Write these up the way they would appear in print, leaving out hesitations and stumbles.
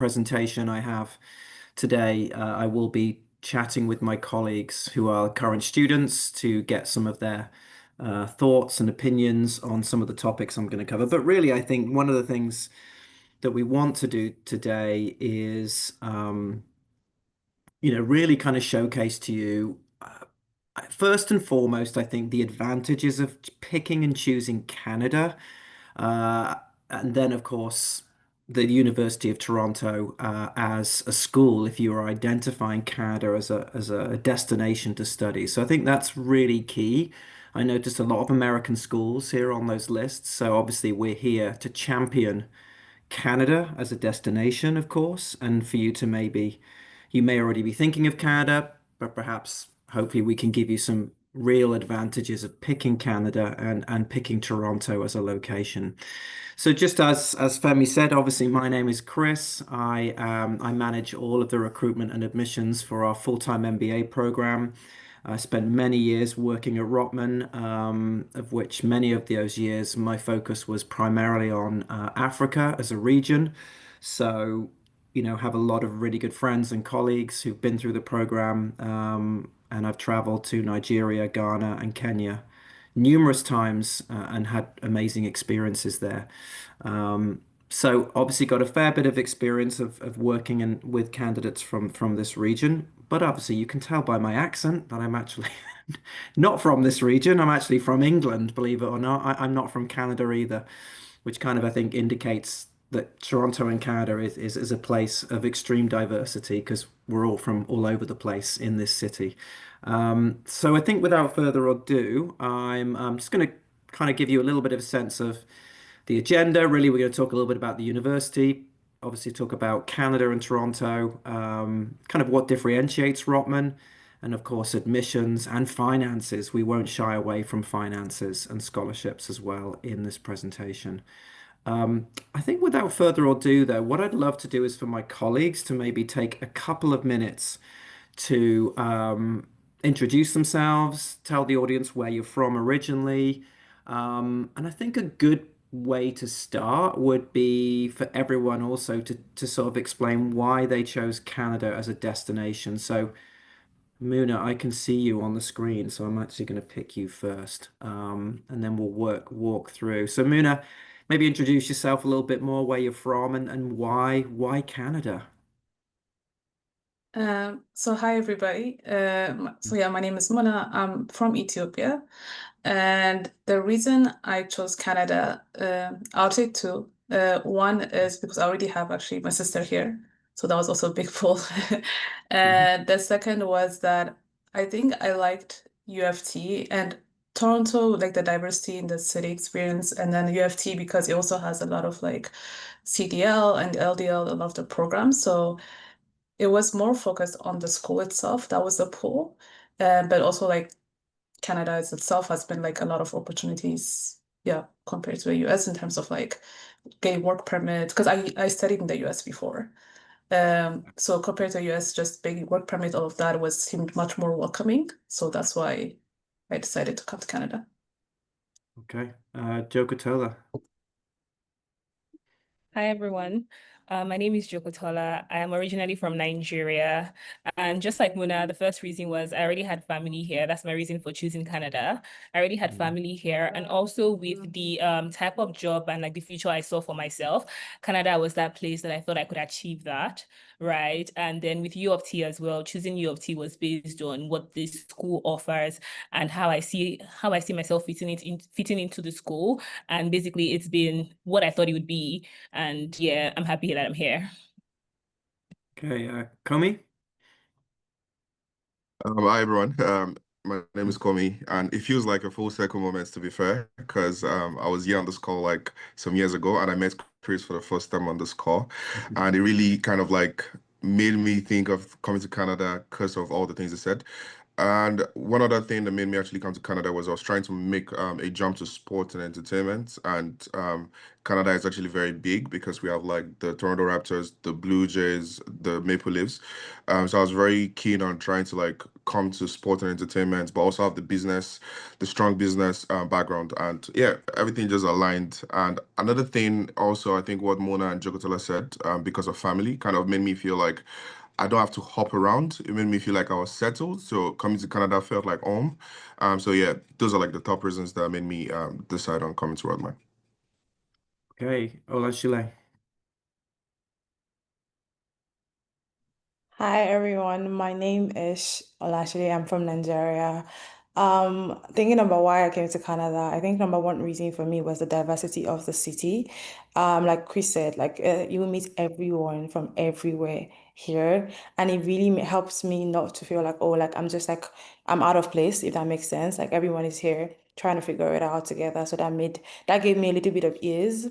presentation I have today, I will be chatting with my colleagues who are current students to get some of their thoughts and opinions on some of the topics I'm going to cover. But really, I think one of the things that we want to do today is, really kind of showcase to you, first and foremost, I think the advantages of picking and choosing Canada. Uh, and then, of course, the University of Toronto as a school, if you are identifying Canada as a destination to study. So I think that's really key. I noticed a lot of American schools here on those lists. So obviously we're here to champion Canada as a destination, of course, and for you to you may already be thinking of Canada, but perhaps hopefully we can give you some real advantages of picking Canada and picking Toronto as a location. So just as Femi said, obviously my name is Chris. I manage all of the recruitment and admissions for our full-time MBA program. I spent many years working at Rotman, of which many of those years my focus was primarily on Africa as a region. So, have a lot of really good friends and colleagues who've been through the program, and I've traveled to Nigeria, Ghana, and Kenya numerous times and had amazing experiences there. So obviously got a fair bit of experience of working with candidates from this region, but obviously you can tell by my accent that I'm actually not from this region. I'm actually from England, believe it or not. I'm not from Canada either, which kind of I think indicates that Toronto and Canada is a place of extreme diversity because we're all from all over the place in this city. So I think without further ado, I'm just going to kind of give you a little bit of a sense of the agenda. Really, we're going to talk a little bit about the university, obviously talk about Canada and Toronto, kind of what differentiates Rotman, and of course admissions and finances. We won't shy away from finances and scholarships as well in this presentation. I think without further ado, though, what I'd love to do is for my colleagues to maybe take a couple of minutes to introduce themselves, tell the audience where you're from originally. And I think a good way to start would be for everyone also to sort of explain why they chose Canada as a destination. So, Muna, I can see you on the screen, so I'm actually going to pick you first, and then we'll walk through. So, Muna, maybe introduce yourself a little bit more, where you're from, and why Canada? So hi everybody. So yeah, my name is Mona. I'm from Ethiopia, and the reason I chose Canada, I'll say two. One is because I already have actually my sister here, so that was also a big pull. Mhm. And the second was that I think I liked UFT and Toronto, like the diversity in the city experience, and then UFT because it also has a lot of like CDL and LDL, a lot of the programs. So it was more focused on the school itself. That was the pull. But also like Canada as itself has been like a lot of opportunities, yeah, compared to the US in terms of like getting work permit. Because I studied in the US before. So compared to the US, just getting work permit, all of that was seemed much more welcoming. So that's why I decided to come to Canada. Okay, Joe Cotola. Hi, everyone. My name is Jokotola. I am originally from Nigeria. And just like Muna, the first reason was I already had family here. That's my reason for choosing Canada. I already had family here. And also with the type of job and like the future I saw for myself, Canada was that place that I thought I could achieve that, right? And then with U of T as well, choosing U of T was based on what this school offers and how I see myself fitting into the school. And basically it's been what I thought it would be. And yeah, I'm happy that I'm here. Okay, Komi. Hi everyone. My name is Komi, and it feels like a full circle moment to be fair, because I was here on this call like some years ago, and I met Chris for the first time on this call, and it really kind of like made me think of coming to Canada because of all the things he said. And one other thing that made me actually come to Canada was I was trying to make a jump to sports and entertainment. And Canada is actually very big because we have like the Toronto Raptors, the Blue Jays, the Maple Leafs. So I was very keen on trying to like come to sport and entertainment, but also have the strong business background. And yeah, everything just aligned. And another thing also, I think what Mona and Jokotola said, because of family, kind of made me feel like I don't have to hop around. It made me feel like I was settled. So coming to Canada felt like home. So yeah, those are like the top reasons that made me decide on coming to Rotman. Okay, Olanshile. Hi everyone, my name is Olanshile. I'm from Nigeria. Thinking about why I came to Canada, I think number one reason for me was the diversity of the city. Like Chris said, you will meet everyone from everywhere here, and it really helps me not to feel like, oh, like I'm just like I'm out of place, if that makes sense. Like everyone is here trying to figure it out together. So that gave me a little bit of ease.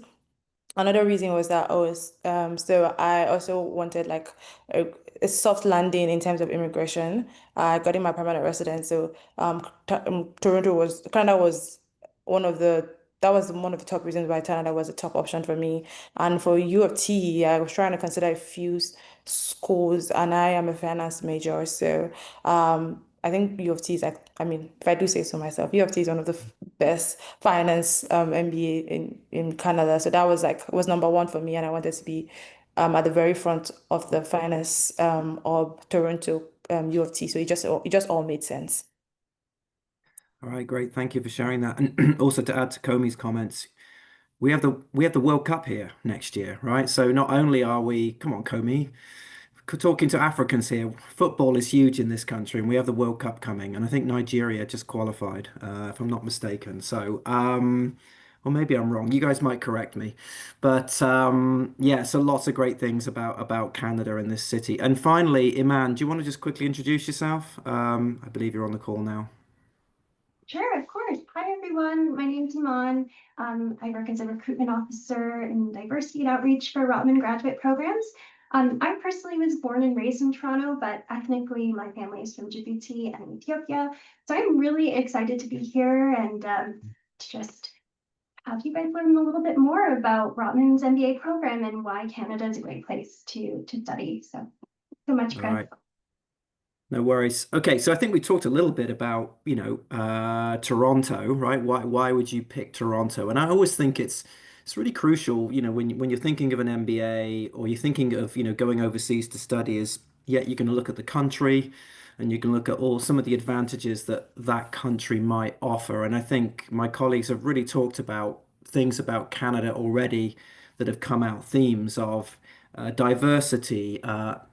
Another reason was that so I also wanted like a, a soft landing in terms of immigration. I got in my permanent residence, so Canada was one of the that was one of the top reasons why Canada was a top option for me. And for U of T, I was trying to consider a few schools, and I am a finance major, so I think U of T is like, I mean, if I do say so myself, U of T is one of the best finance MBA in Canada. So that was was number one for me, and I wanted to be at the very front of the finance of Toronto U of T. So it just all made sense. All right, great. Thank you for sharing that. And also to add to Comey's comments, we have the World Cup here next year, right? So not only are we, come on, Comey, talking to Africans here, football is huge in this country, and we have the World Cup coming, and I think Nigeria just qualified, if I'm not mistaken. So, or maybe I'm wrong. You guys might correct me, but yeah. So lots of great things about Canada and this city. And finally, Iman, do you want to just quickly introduce yourself? I believe you're on the call now. Sure, of course. Hi, everyone. My name's Iman. I work as a recruitment officer in diversity and outreach for Rotman graduate programs. I personally was born and raised in Toronto, but ethnically, my family is from Djibouti and Ethiopia. So I'm really excited to be here and to just have you guys learn a little bit more about Rotman's MBA program and why Canada is a great place to study. So much, All Chris. right. No worries. Okay, so I think we talked a little bit about, Toronto, right? Why would you pick Toronto? And I always think it's really crucial, when you're thinking of an MBA or you're thinking of, going overseas to study is, yeah, you can look at the country and you can look at all some of the advantages that that country might offer. And I think my colleagues have really talked about things about Canada already that have come out, themes of diversity,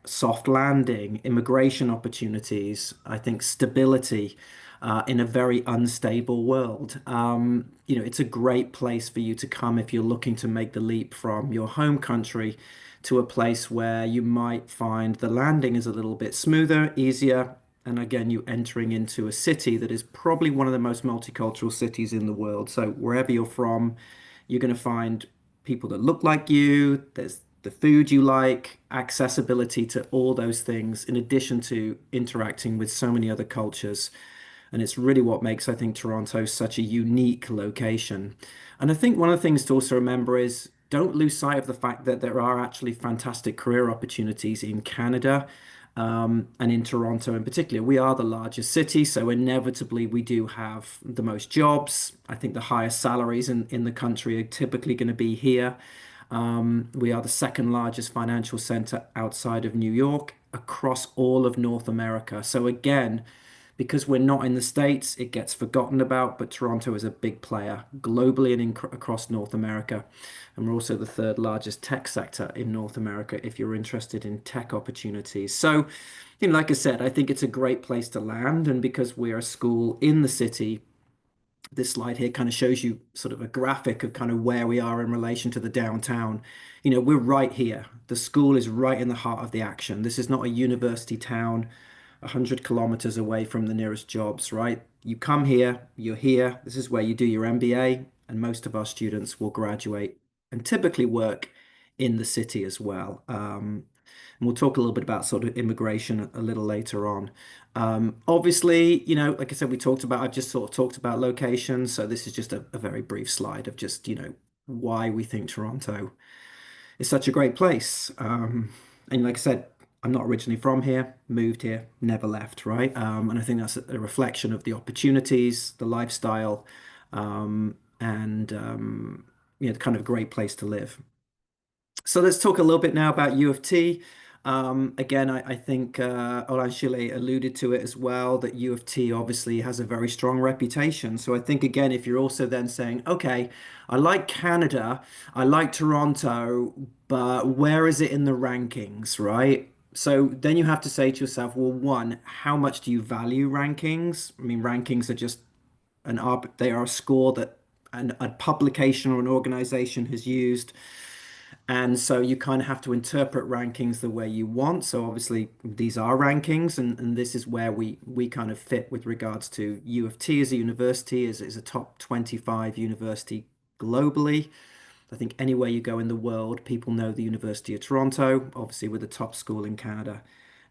soft landing, immigration opportunities, I think stability in a very unstable world. It's a great place for you to come if you're looking to make the leap from your home country to a place where you might find the landing is a little bit smoother, easier. And again, you entering into a city that is probably one of the most multicultural cities in the world. So wherever you're from, you're going to find people that look like you. There's the food you like, accessibility to all those things, in addition to interacting with so many other cultures. And it's really what makes, I think, Toronto such a unique location. And I think one of the things to also remember is don't lose sight of the fact that there are actually fantastic career opportunities in Canada. And in Toronto in particular, we are the largest city, so inevitably we do have the most jobs. I think the highest salaries in the country are typically going to be here. We are the second largest financial center outside of New York across all of North America. So again, because we're not in the States, it gets forgotten about, but Toronto is a big player globally and across North America. And we're also the third largest tech sector in North America if you're interested in tech opportunities. So, like I said, I think it's a great place to land. And because we're a school in the city, this slide here kind of shows you sort of a graphic of kind of where we are in relation to the downtown. We're right here. The school is right in the heart of the action. This is not a university town 100 kilometers away from the nearest jobs, right? You come here, you're here. This is where you do your MBA, and most of our students will graduate and typically work in the city as well. And we'll talk a little bit about sort of immigration a little later on. Obviously, like I said, I've just sort of talked about locations. So this is just a very brief slide of just, why we think Toronto is such a great place. And like I said, I'm not originally from here, moved here, never left, right? And I think that's a reflection of the opportunities, the lifestyle, and kind of a great place to live. So let's talk a little bit now about U of T. Again, I think Olanshile alluded to it as well, that U of T obviously has a very strong reputation. So I think, again, if you're also then saying, okay, I like Canada, I like Toronto, but where is it in the rankings, right? So then you have to say to yourself, well, one, how much do you value rankings? I mean, rankings are just they are a score that a publication or an organization has used. And so you kind of have to interpret rankings the way you want. So obviously these are rankings, and this is where we kind of fit with regards to U of T as a university, is a top 25 university globally. I think anywhere you go in the world, people know the University of Toronto, obviously with the top school in Canada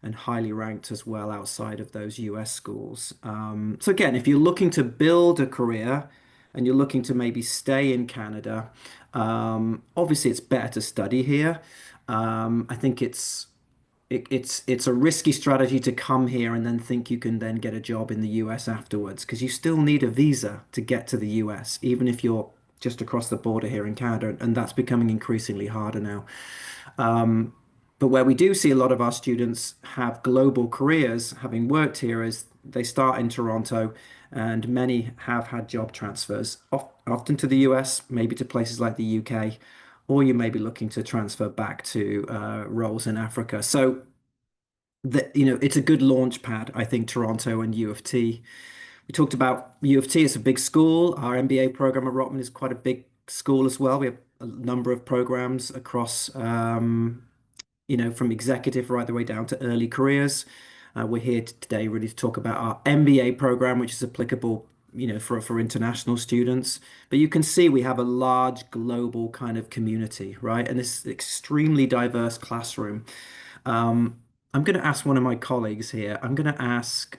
and highly ranked as well outside of those US schools. So again, if you're looking to build a career and you're looking to maybe stay in Canada, obviously it's better to study here. I think it's a risky strategy to come here and then think you can then get a job in the US afterwards, because you still need a visa to get to the US, even if you're just across the border here in Canada, and that's becoming increasingly harder now. But where we do see a lot of our students have global careers, having worked here, is they start in Toronto, and many have had job transfers, often to the US, maybe to places like the UK, or you may be looking to transfer back to roles in Africa. So it's a good launch pad, I think, Toronto and U of T. We talked about U of T. It's a big school. Our MBA program at Rotman is quite a big school as well. We have a number of programs across, from executive right the way down to early careers. We're here today really to talk about our MBA program, which is applicable, for international students. But you can see we have a large global kind of community, right? And this extremely diverse classroom. I'm going to ask one of my colleagues here. I'm going to ask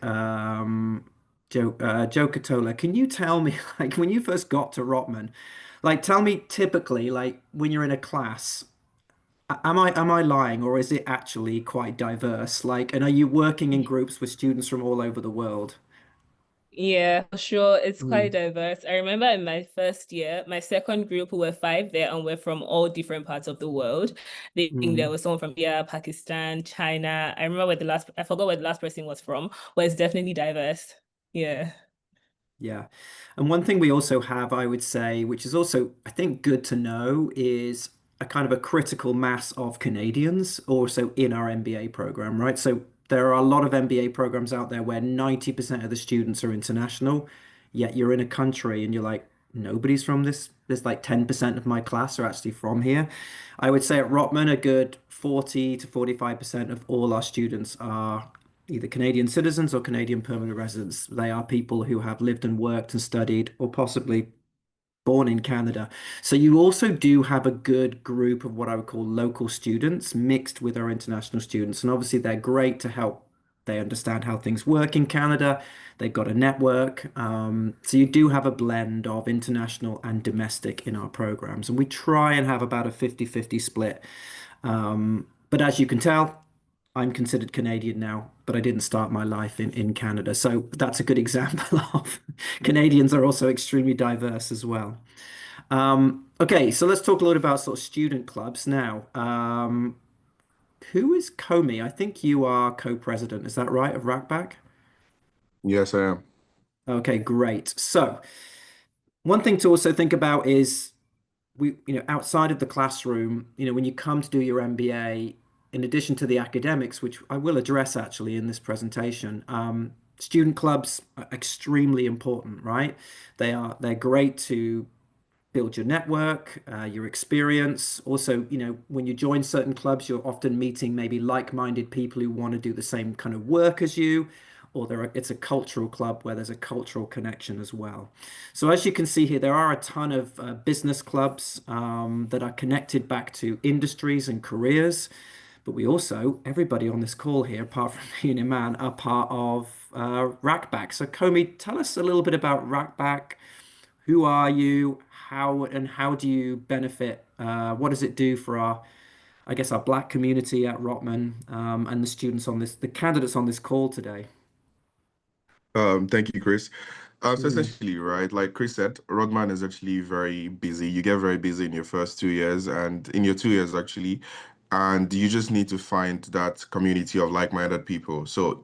Joe Catola, can you tell me, like, when you first got to Rotman, like, tell me typically, like, when you're in a class, am I lying, or is it actually quite diverse? Like, and are you working in groups with students from all over the world? Yeah, for sure. It's quite Mm, diverse. I remember in my first year, my second group, we were five there and we're from all different parts of the world. I think there mm. was someone from India, Pakistan, China. I remember I forgot where the last person was from, but it's definitely diverse. Yeah. Yeah. And one thing we also have, I would say, which is also, I think, good to know, is a kind of a critical mass of Canadians also in our MBA program, right? So there are a lot of MBA programs out there where 90% of the students are international, yet you're in a country and you're like, nobody's from this. There's like 10% of my class are actually from here. I would say at Rotman, a good 40 to 45% of all our students are either Canadian citizens or Canadian permanent residents. They are people who have lived and worked and studied, or possibly born in Canada. So you also do have a good group of what I would call local students mixed with our international students. And obviously, they're great to help. They understand how things work in Canada. They've got a network. So you do have a blend of international and domestic in our programs. And we try and have about a 50-50 split. But as you can tell, I'm considered Canadian now, but I didn't start my life in Canada. So that's a good example of Canadians are also extremely diverse as well. Okay, so let's talk a little about sort of student clubs now. Who is Comey? I think you are co-president, is that right, of RACBC? Yes, I am. Okay, great. So one thing to also think about is outside of the classroom, when you come to do your MBA, in addition to the academics, which I will address actually in this presentation, student clubs are extremely important, right? They're great to build your network, your experience. Also, when you join certain clubs, you're often meeting maybe like-minded people who want to do the same kind of work as you, or it's a cultural club where there's a cultural connection as well. So as you can see here, there are a ton of business clubs that are connected back to industries and careers. But we also, everybody on this call here, apart from me and Iman, are part of RACBC. So Comey, tell us a little bit about RACBC. Who are you? How do you benefit? What does it do for I guess, our Black community at Rotman, and the candidates on this call today. Thank you, Chris. So Mm. essentially, right, like Chris said, Rodman is actually very busy. You get very busy in your first 2 years and in your 2 years actually, and you just need to find that community of like-minded people. So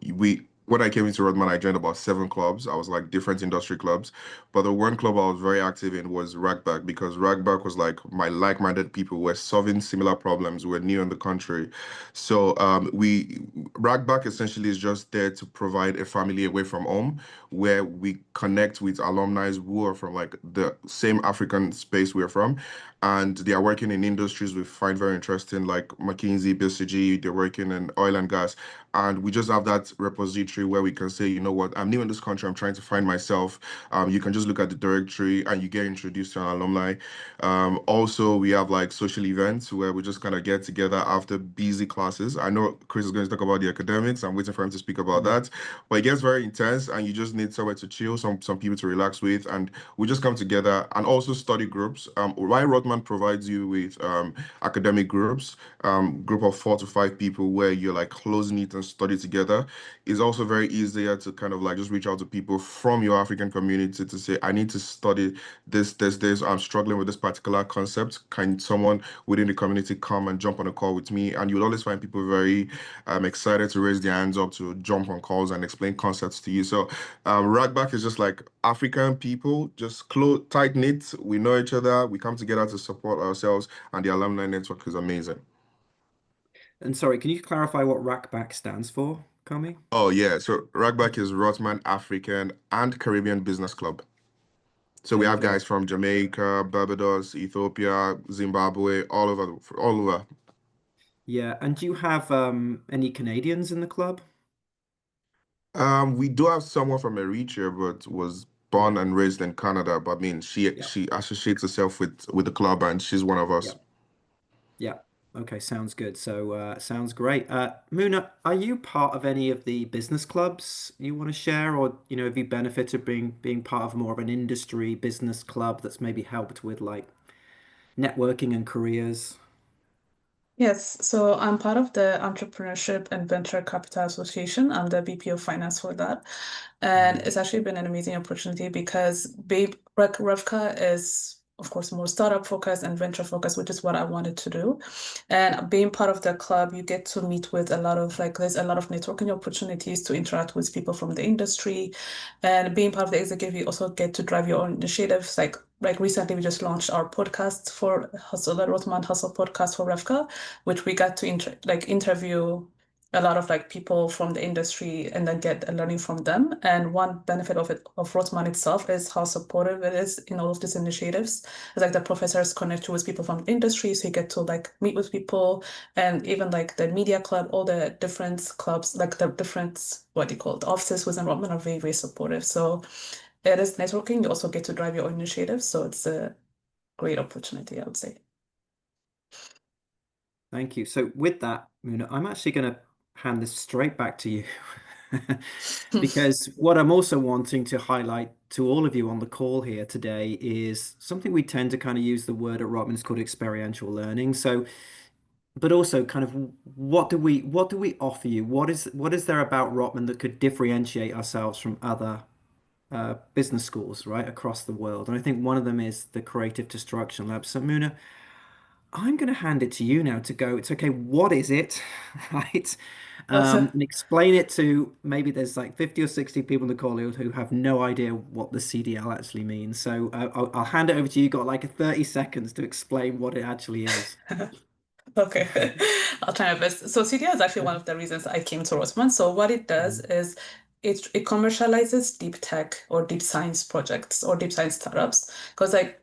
when I came into Rodman, I joined about 7 clubs. I was like different industry clubs, but the one club I was very active in was RACBC because RACBC was like my like-minded people were solving similar problems. We're new in the country, so we RACBC essentially is just there to provide a family away from home where we connect with alumni who are from like the same African space we're from, and they are working in industries we find very interesting, like McKinsey, BCG. They're working in oil and gas, and we just have that repository where we can say, you know what, I'm new in this country, I'm trying to find myself. You can just look at the directory and you get introduced to an alumni. Also, we have like social events where we just kind of get together after busy classes. I know Chris is going to talk about the academics. I'm waiting for him to speak about that. But it gets very intense and you just need somewhere to chill, some people to relax with, and we just come together and also study groups. Why Rotman provides you with academic groups, group of 4 to 5 people where you're like close knit and study together, is also very easier to kind of like just reach out to people from your African community to say, I need to study this. I'm struggling with this particular concept. Can someone within the community come and jump on a call with me? And you'll always find people very excited to raise their hands up to jump on calls and explain concepts to you. So RACBC is just like African people, just close, tight knit. We know each other. We come together to support ourselves, and the alumni network is amazing. And sorry, can you clarify what RACBC stands for, Kami? Oh yeah, so RACBC is Rotman African and Caribbean Business Club. So we There you have go. guys from Jamaica, Barbados, Ethiopia, Zimbabwe, all over, all over. Yeah, and do you have any Canadians in the club? We do have someone from Eritrea, but was Yeah, born and raised in Canada. But I mean, she yeah, she associates herself with the club, and she's one of yeah, us. yeah. Okay, sounds good. So, sounds great. Muna, are you part of any of the business clubs you want to share, or have you benefited being part of more of an industry business club that's maybe helped with like networking and careers? Yes, so I'm part of the Entrepreneurship and Venture Capital Association. I'm the VP of Finance for that. And Mm. it's actually been an amazing opportunity because Revka is, of course, more startup focused and venture focused, which is what I wanted to do. And being part of the club, you get to meet with a lot of there's a lot of networking opportunities to interact with people from the industry. And being part of the executive, you also get to drive your own initiatives. Like recently, we just launched our podcast for Hustle, the Rotman Hustle podcast for Revka, which we got to interview a lot of like people from the industry and then get a learning from them. And one benefit of Rotman itself is how supportive it is in all of these initiatives. It's like the professors connect you with people from the industry, so you get to like meet with people, and even like the media club, all the different clubs, like the different what do you call it, offices within Rotman are very, very supportive. So it is networking. You also get to drive your own initiatives, so it's a great opportunity, I would say. Thank you. So with that, Muna, I'm actually going to hand this straight back to you because what I'm also wanting to highlight to all of you on the call here today is something we tend to kind of use the word at Rotman is called experiential learning. So, but also kind of what do we offer you? What is there about Rotman that could differentiate ourselves from other business schools right across the world? And I think one of them is the Creative Destruction Lab. So, Muna, I'm going to hand it to you now to go. It's okay. What is it? Right. And explain it to maybe there's like 50 or 60 people in the call who have no idea what the CDL actually means. So I'll hand it over to you. You've got like 30 seconds to explain what it actually is. Okay, I'll try my best. So CDL is actually one of the reasons I came to Rotman. So what it does is it commercializes deep tech or deep science projects or deep science startups. Because like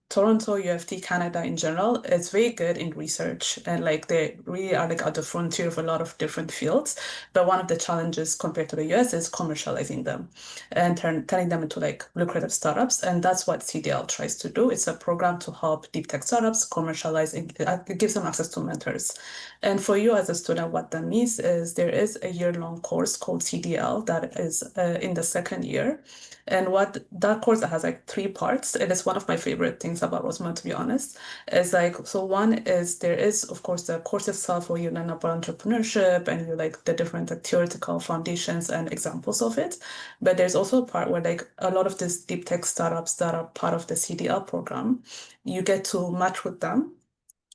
Toronto, UFT, Canada in general, is very good in research and like they really are like at the frontier of a lot of different fields. But one of the challenges compared to the US is commercializing them and turning them into like lucrative startups. And that's what CDL tries to do. It's a program to help deep tech startups commercialize. It gives them access to mentors. And for you as a student, what that means is there is a year-long course called CDL that is in the second year. And what that course has like 3 parts. It is one of my favorite things things about Rotman, to be honest. Is like, so one is there is, of course, the course itself where you learn about entrepreneurship and you like the different like theoretical foundations and examples of it. But there's also a part where like a lot of these deep tech startups that are part of the CDL program, you get to match with them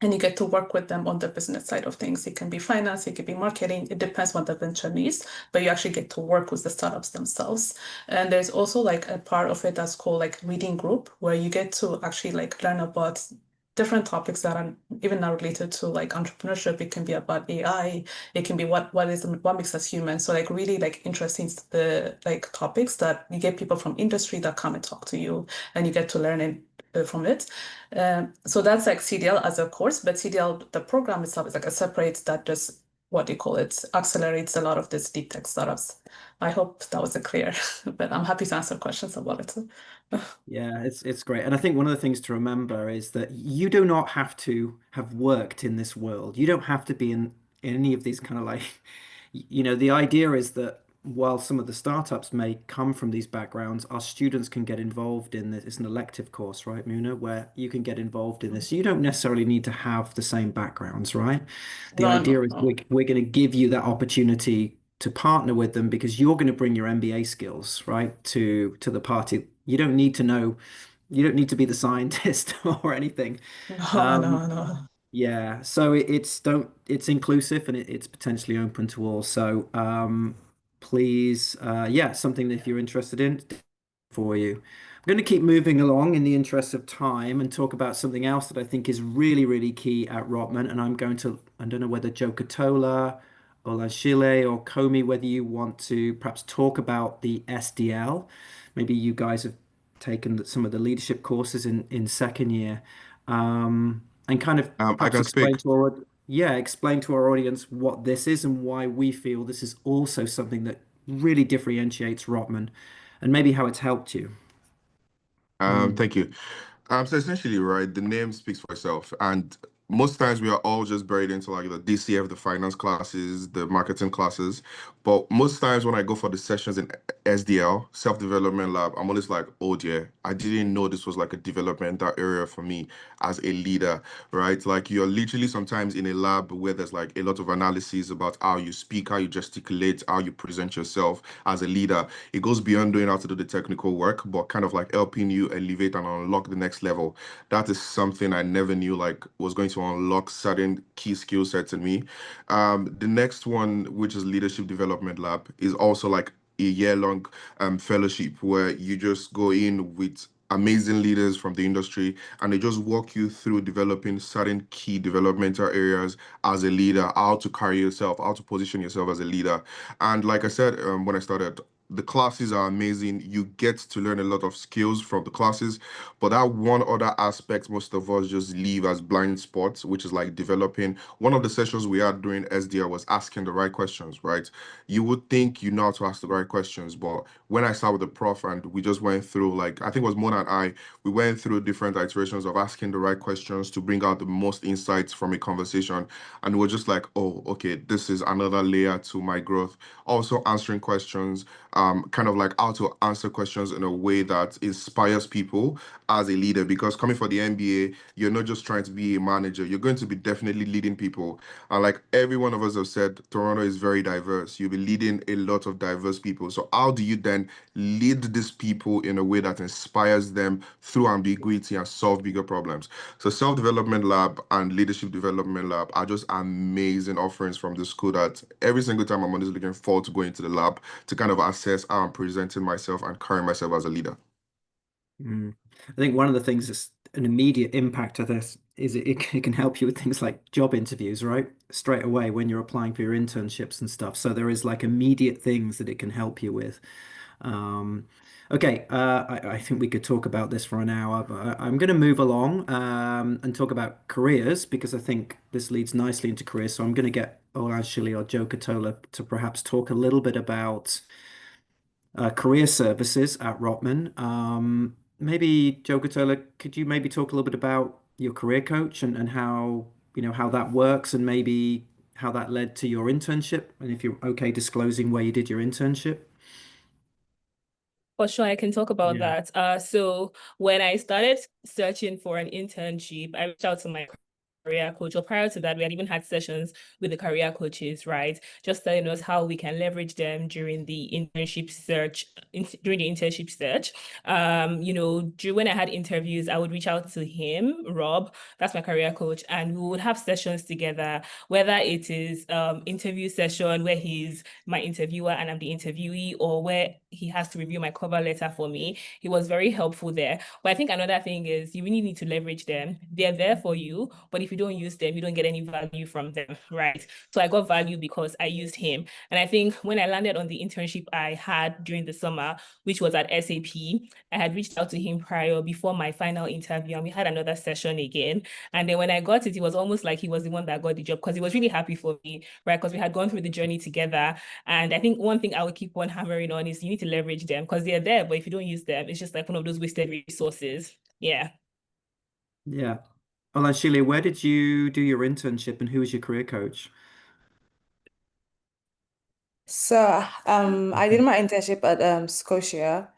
and you get to work with them on the business side of things. It can be finance, it could be marketing, it depends what the venture needs, but you actually get to work with the startups themselves. And there's also like a part of it that's called like reading group, where you get to actually like learn about different topics that are even not related to like entrepreneurship. It can be about AI, it can be what makes us human. So like really like interesting like topics that you get people from industry that come and talk to you and you get to learn it from it. So that's like CDL as a course, but CDL, the program itself is like a separate that just what do you call it, accelerates a lot of these deep tech startups. I hope that was clear, but I'm happy to answer questions about it. Yeah, it's great. And I think one of the things to remember is that you do not have to have worked in this world. You don't have to be in any of these kind of like, the idea is that while some of the startups may come from these backgrounds, our students can get involved in this. It's an elective course, right, Muna, where you can get involved in this. You don't necessarily need to have the same backgrounds, right? The No, idea no, is no. we're going to give you that opportunity to partner with them because you're going to bring your MBA skills, right, to the party. You don't need to be the scientist or anything. No, Um, no, no. yeah, so it's inclusive and it's potentially open to all. So please, yeah, something that if you're interested in for you. I'm going to keep moving along in the interest of time and talk about something else that I think is really, really key at Rotman. And I don't know whether Joe Catola, Olanshile, or Comey, whether you want to perhaps talk about the SDL. Maybe you guys have taken some of the leadership courses in second year, and kind of I perhaps can speak. explain to our audience what this is and why we feel this is also something that really differentiates Rotman and maybe how it's helped you. Mm. Thank you. So essentially, right, the name speaks for itself. And most times we are all just buried into like the DCF, the finance classes, the marketing classes. But most times when I go for the sessions in SDL, self-development lab, I'm always like, oh dear, I didn't know this was like a developmental area for me as a leader, right? Like you're literally sometimes in a lab where there's like a lot of analysis about how you speak, how you gesticulate, how you present yourself as a leader. It goes beyond doing how to do the technical work, but kind of like helping you elevate and unlock the next level. That is something I never knew like was going to unlock certain key skill sets in me. The next one, which is Leadership Development Lab, is also like a year-long fellowship where you just go in with amazing leaders from the industry and they just walk you through developing certain key developmental areas as a leader, how to carry yourself, how to position yourself as a leader. And like I said, when I started, the classes are amazing. You get to learn a lot of skills from the classes, but that one other aspect most of us just leave as blind spots, which is like developing. One of the sessions we had during SDR was asking the right questions, right? You would think you know how to ask the right questions, but when I sat with the prof and we just went through, like, I think it was Mona and I, we went through different iterations of asking the right questions to bring out the most insights from a conversation. And we're just like, oh, okay, this is another layer to my growth. Also answering questions, kind of like how to answer questions in a way that inspires people as a leader. Because coming for the MBA, you're not just trying to be a manager, you're going to be definitely leading people. And like every one of us have said, Toronto is very diverse. You'll be leading a lot of diverse people. So how do you then lead these people in a way that inspires them through ambiguity and solve bigger problems? So self-development lab and leadership development lab are just amazing offerings from the school that every single time I'm always looking forward to going to the lab to kind of assess how I'm presenting myself and carrying myself as a leader. Mm. I think one of the things that's an immediate impact of this is it can help you with things like job interviews, right? Straight away when you're applying for your internships and stuff. So there is like immediate things that it can help you with. Um, okay, I think we could talk about this for an hour, but I'm going to move along and talk about careers because I think this leads nicely into careers. So I'm going to get Olanshile or Joe Catola to perhaps talk a little bit about career services at Rotman. Maybe Joe Catola, could you maybe talk a little bit about your career coach and how how that works and maybe how that led to your internship and if you're okay disclosing where you did your internship? For sure, I can talk about Yeah. that. So when I started searching for an internship, I reached out to my career coach. Or prior to that, we had even had sessions with the career coaches, right? Just telling us how we can leverage them during the internship search, during the internship search. When I had interviews, I would reach out to him, Rob, that's my career coach, and we would have sessions together, whether it is interview session where he's my interviewer and I'm the interviewee, or where he has to review my cover letter for me. He was very helpful there. But I think another thing is you really need to leverage them. They're there for you, but if you don't use them, you don't get any value from them, right? So I got value because I used him. And I think when I landed on the internship I had during the summer, which was at SAP, I had reached out to him prior before my final interview, and we had another session again. And then when I got it, it was almost like he was the one that got the job because he was really happy for me, right? Because we had gone through the journey together. And I think one thing I would keep on hammering on is you need to leverage them because they're there, but if you don't use them, it's just like one of those wasted resources. Yeah. Yeah. Olanshile, where did you do your internship and who was your career coach? So, I did my internship at Scotia.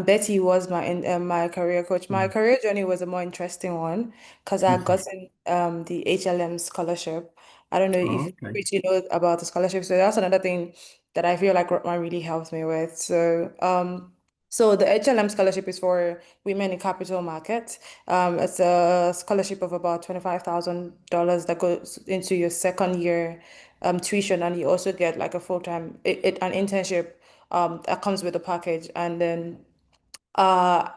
Betty was my career coach. My Mm. career journey was a more interesting one because I had gotten the HLM scholarship. I don't know Oh, if okay. Rich, you know about the scholarship. So that's another thing that I feel like Rotman really helped me with. So the HLM scholarship is for women in capital markets. It's a scholarship of about $25,000 that goes into your second year tuition, and you also get like a full-time an internship that comes with the package. And then uh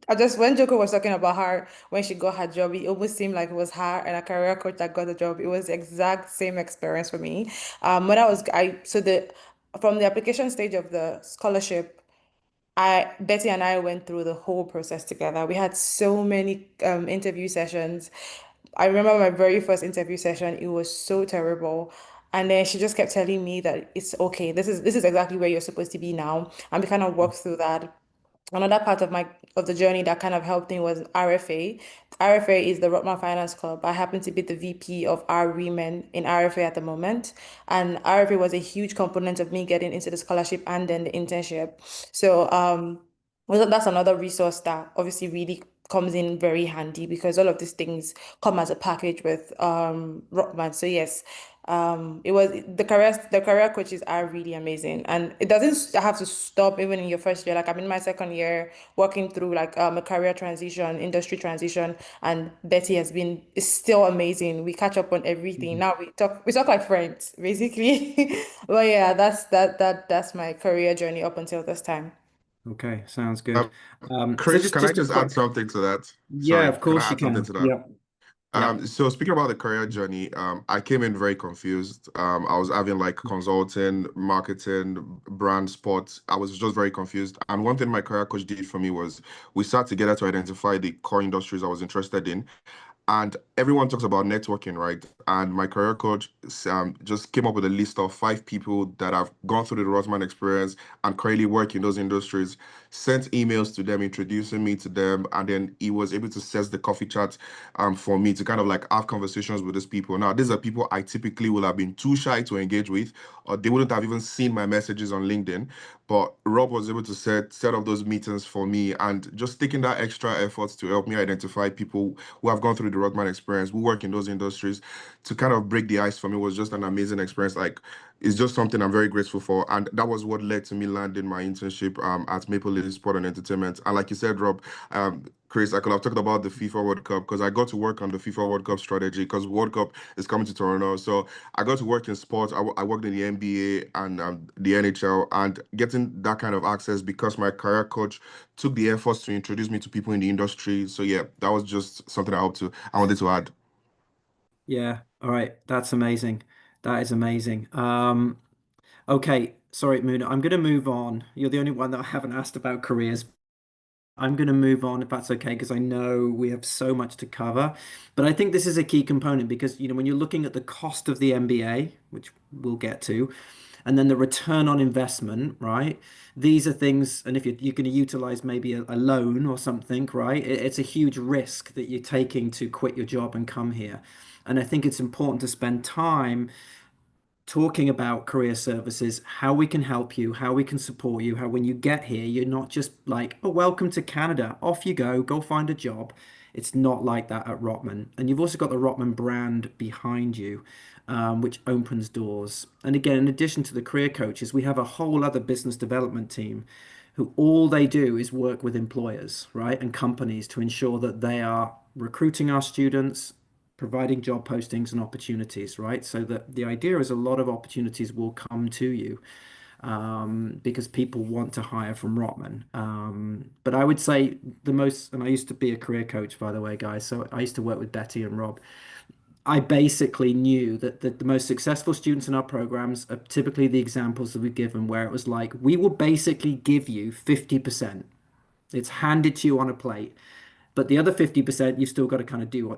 I just when Joko was talking about her when she got her job, it almost seemed like it was her and a career coach that got the job. It was the exact same experience for me. When I was I so the from the application stage of the scholarship, I Betty and I went through the whole process together. We had so many interview sessions. I remember my very first interview session, it was so terrible. And then she just kept telling me that it's okay. This is exactly where you're supposed to be now. And we kind of worked through that. Another part of the journey that kind of helped me was RFA. RFA is the Rotman Finance Club. I happen to be the VP of our women in RFA at the moment, and RFA was a huge component of me getting into the scholarship and then the internship. So well, that's another resource that obviously really comes in very handy because all of these things come as a package with Rotman. So yes, it was the career coaches are really amazing, and it doesn't have to stop even in your first year. Like I'm in my second year working through like a career transition, industry transition, and Betty is still amazing. We catch up on everything. Mhm. Now we talk like friends basically. But yeah, that's my career journey up until this time. Okay, sounds good. Um, So Chris, just can I just a just add quick, something to that? yeah, Sorry, of can I course you add something can. to that? Yeah, yeah. So speaking about the career journey, I came in very confused. I was having like consulting, marketing, brand, sports. I was just very confused. And one thing my career coach did for me was we sat together to identify the core industries I was interested in. And everyone talks about networking, right? And my career coach just came up with a list of 5 people that have gone through the Rotman experience and currently work in those industries, sent emails to them, introducing me to them, and then he was able to set the coffee chat for me to kind of like have conversations with these people. Now, these are people I typically would have been too shy to engage with, or they wouldn't have even seen my messages on LinkedIn. But Rob was able to set up those meetings for me and just taking that extra effort to help me identify people who have gone through the Rodman experience, who work in those industries, to kind of break the ice for me was just an amazing experience. Like, it's just something I'm very grateful for. And that was what led to me landing my internship at Maple Leaf Sport and Entertainment. And like you said, Rob, Chris, I could have talked about the FIFA World Cup because I got to work on the FIFA World Cup strategy because World Cup is coming to Toronto. So I got to work in sports. I worked in the NBA and the NHL and getting that kind of access because my career coach took the efforts to introduce me to people in the industry. So yeah, that was just something I wanted to add. Yeah. All right. That's amazing. That is amazing. Okay. Sorry, Muna. I'm going to move on. You're the only one that I haven't asked about careers. I'm going to move on if that's okay, because I know we have so much to cover. But I think this is a key component because, when you're looking at the cost of the MBA, which we'll get to, and then the return on investment, right? These are things, and if you're going to utilize maybe a loan or something, right? It's a huge risk that you're taking to quit your job and come here. And I think it's important to spend time talking about career services, how we can help you, how we can support you, how when you get here, you're not just like, oh, welcome to Canada, off you go, go find a job. It's not like that at Rotman. And you've also got the Rotman brand behind you, which opens doors. And again, in addition to the career coaches, we have a whole other business development team who all they do is work with employers, right, and companies to ensure that they are recruiting our students, providing job postings and opportunities, right? So that the idea is a lot of opportunities will come to you because people want to hire from Rotman. But I would say the most, and I used to be a career coach, by the way, guys. So I used to work with Betty and Rob. I basically knew that the most successful students in our programs are typically the examples that we've given, where it was like, we will basically give you 50%. It's handed to you on a plate. But the other 50%, you've still got to kind of do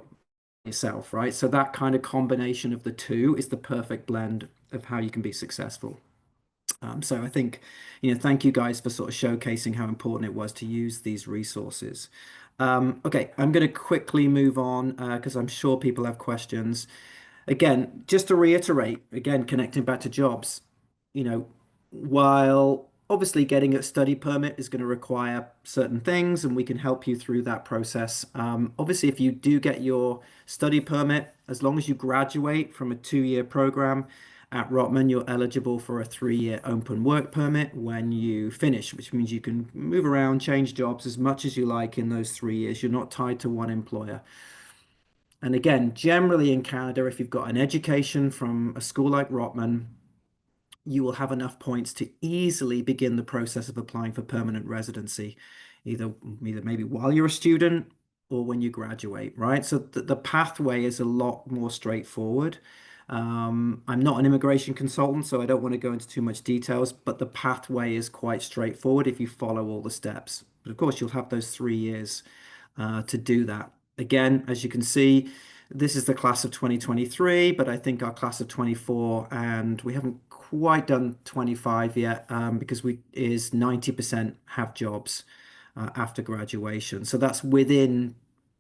yourself, right? So that kind of combination of the two is the perfect blend of how you can be successful. So I think, thank you guys for sort of showcasing how important it was to use these resources. Okay, I'm going to quickly move on because I'm sure people have questions. Again, just to reiterate, again, connecting back to jobs, you know, while obviously getting a study permit is going to require certain things and we can help you through that process. Obviously, if you do get your study permit, as long as you graduate from a 2-year program at Rotman, you're eligible for a 3-year open work permit when you finish, which means you can move around, change jobs as much as you like in those 3 years. You're not tied to one employer. And again, generally in Canada, if you've got an education from a school like Rotman, you will have enough points to easily begin the process of applying for permanent residency, either maybe while you're a student or when you graduate, right? So the pathway is a lot more straightforward. I'm not an immigration consultant, so I don't want to go into too much details, but the pathway is quite straightforward if you follow all the steps. But of course, you'll have those 3 years to do that. Again, as you can see, this is the class of 2023, but I think our class of 24, and we haven't quite done 25 yet because we is 90% have jobs after graduation. So that's within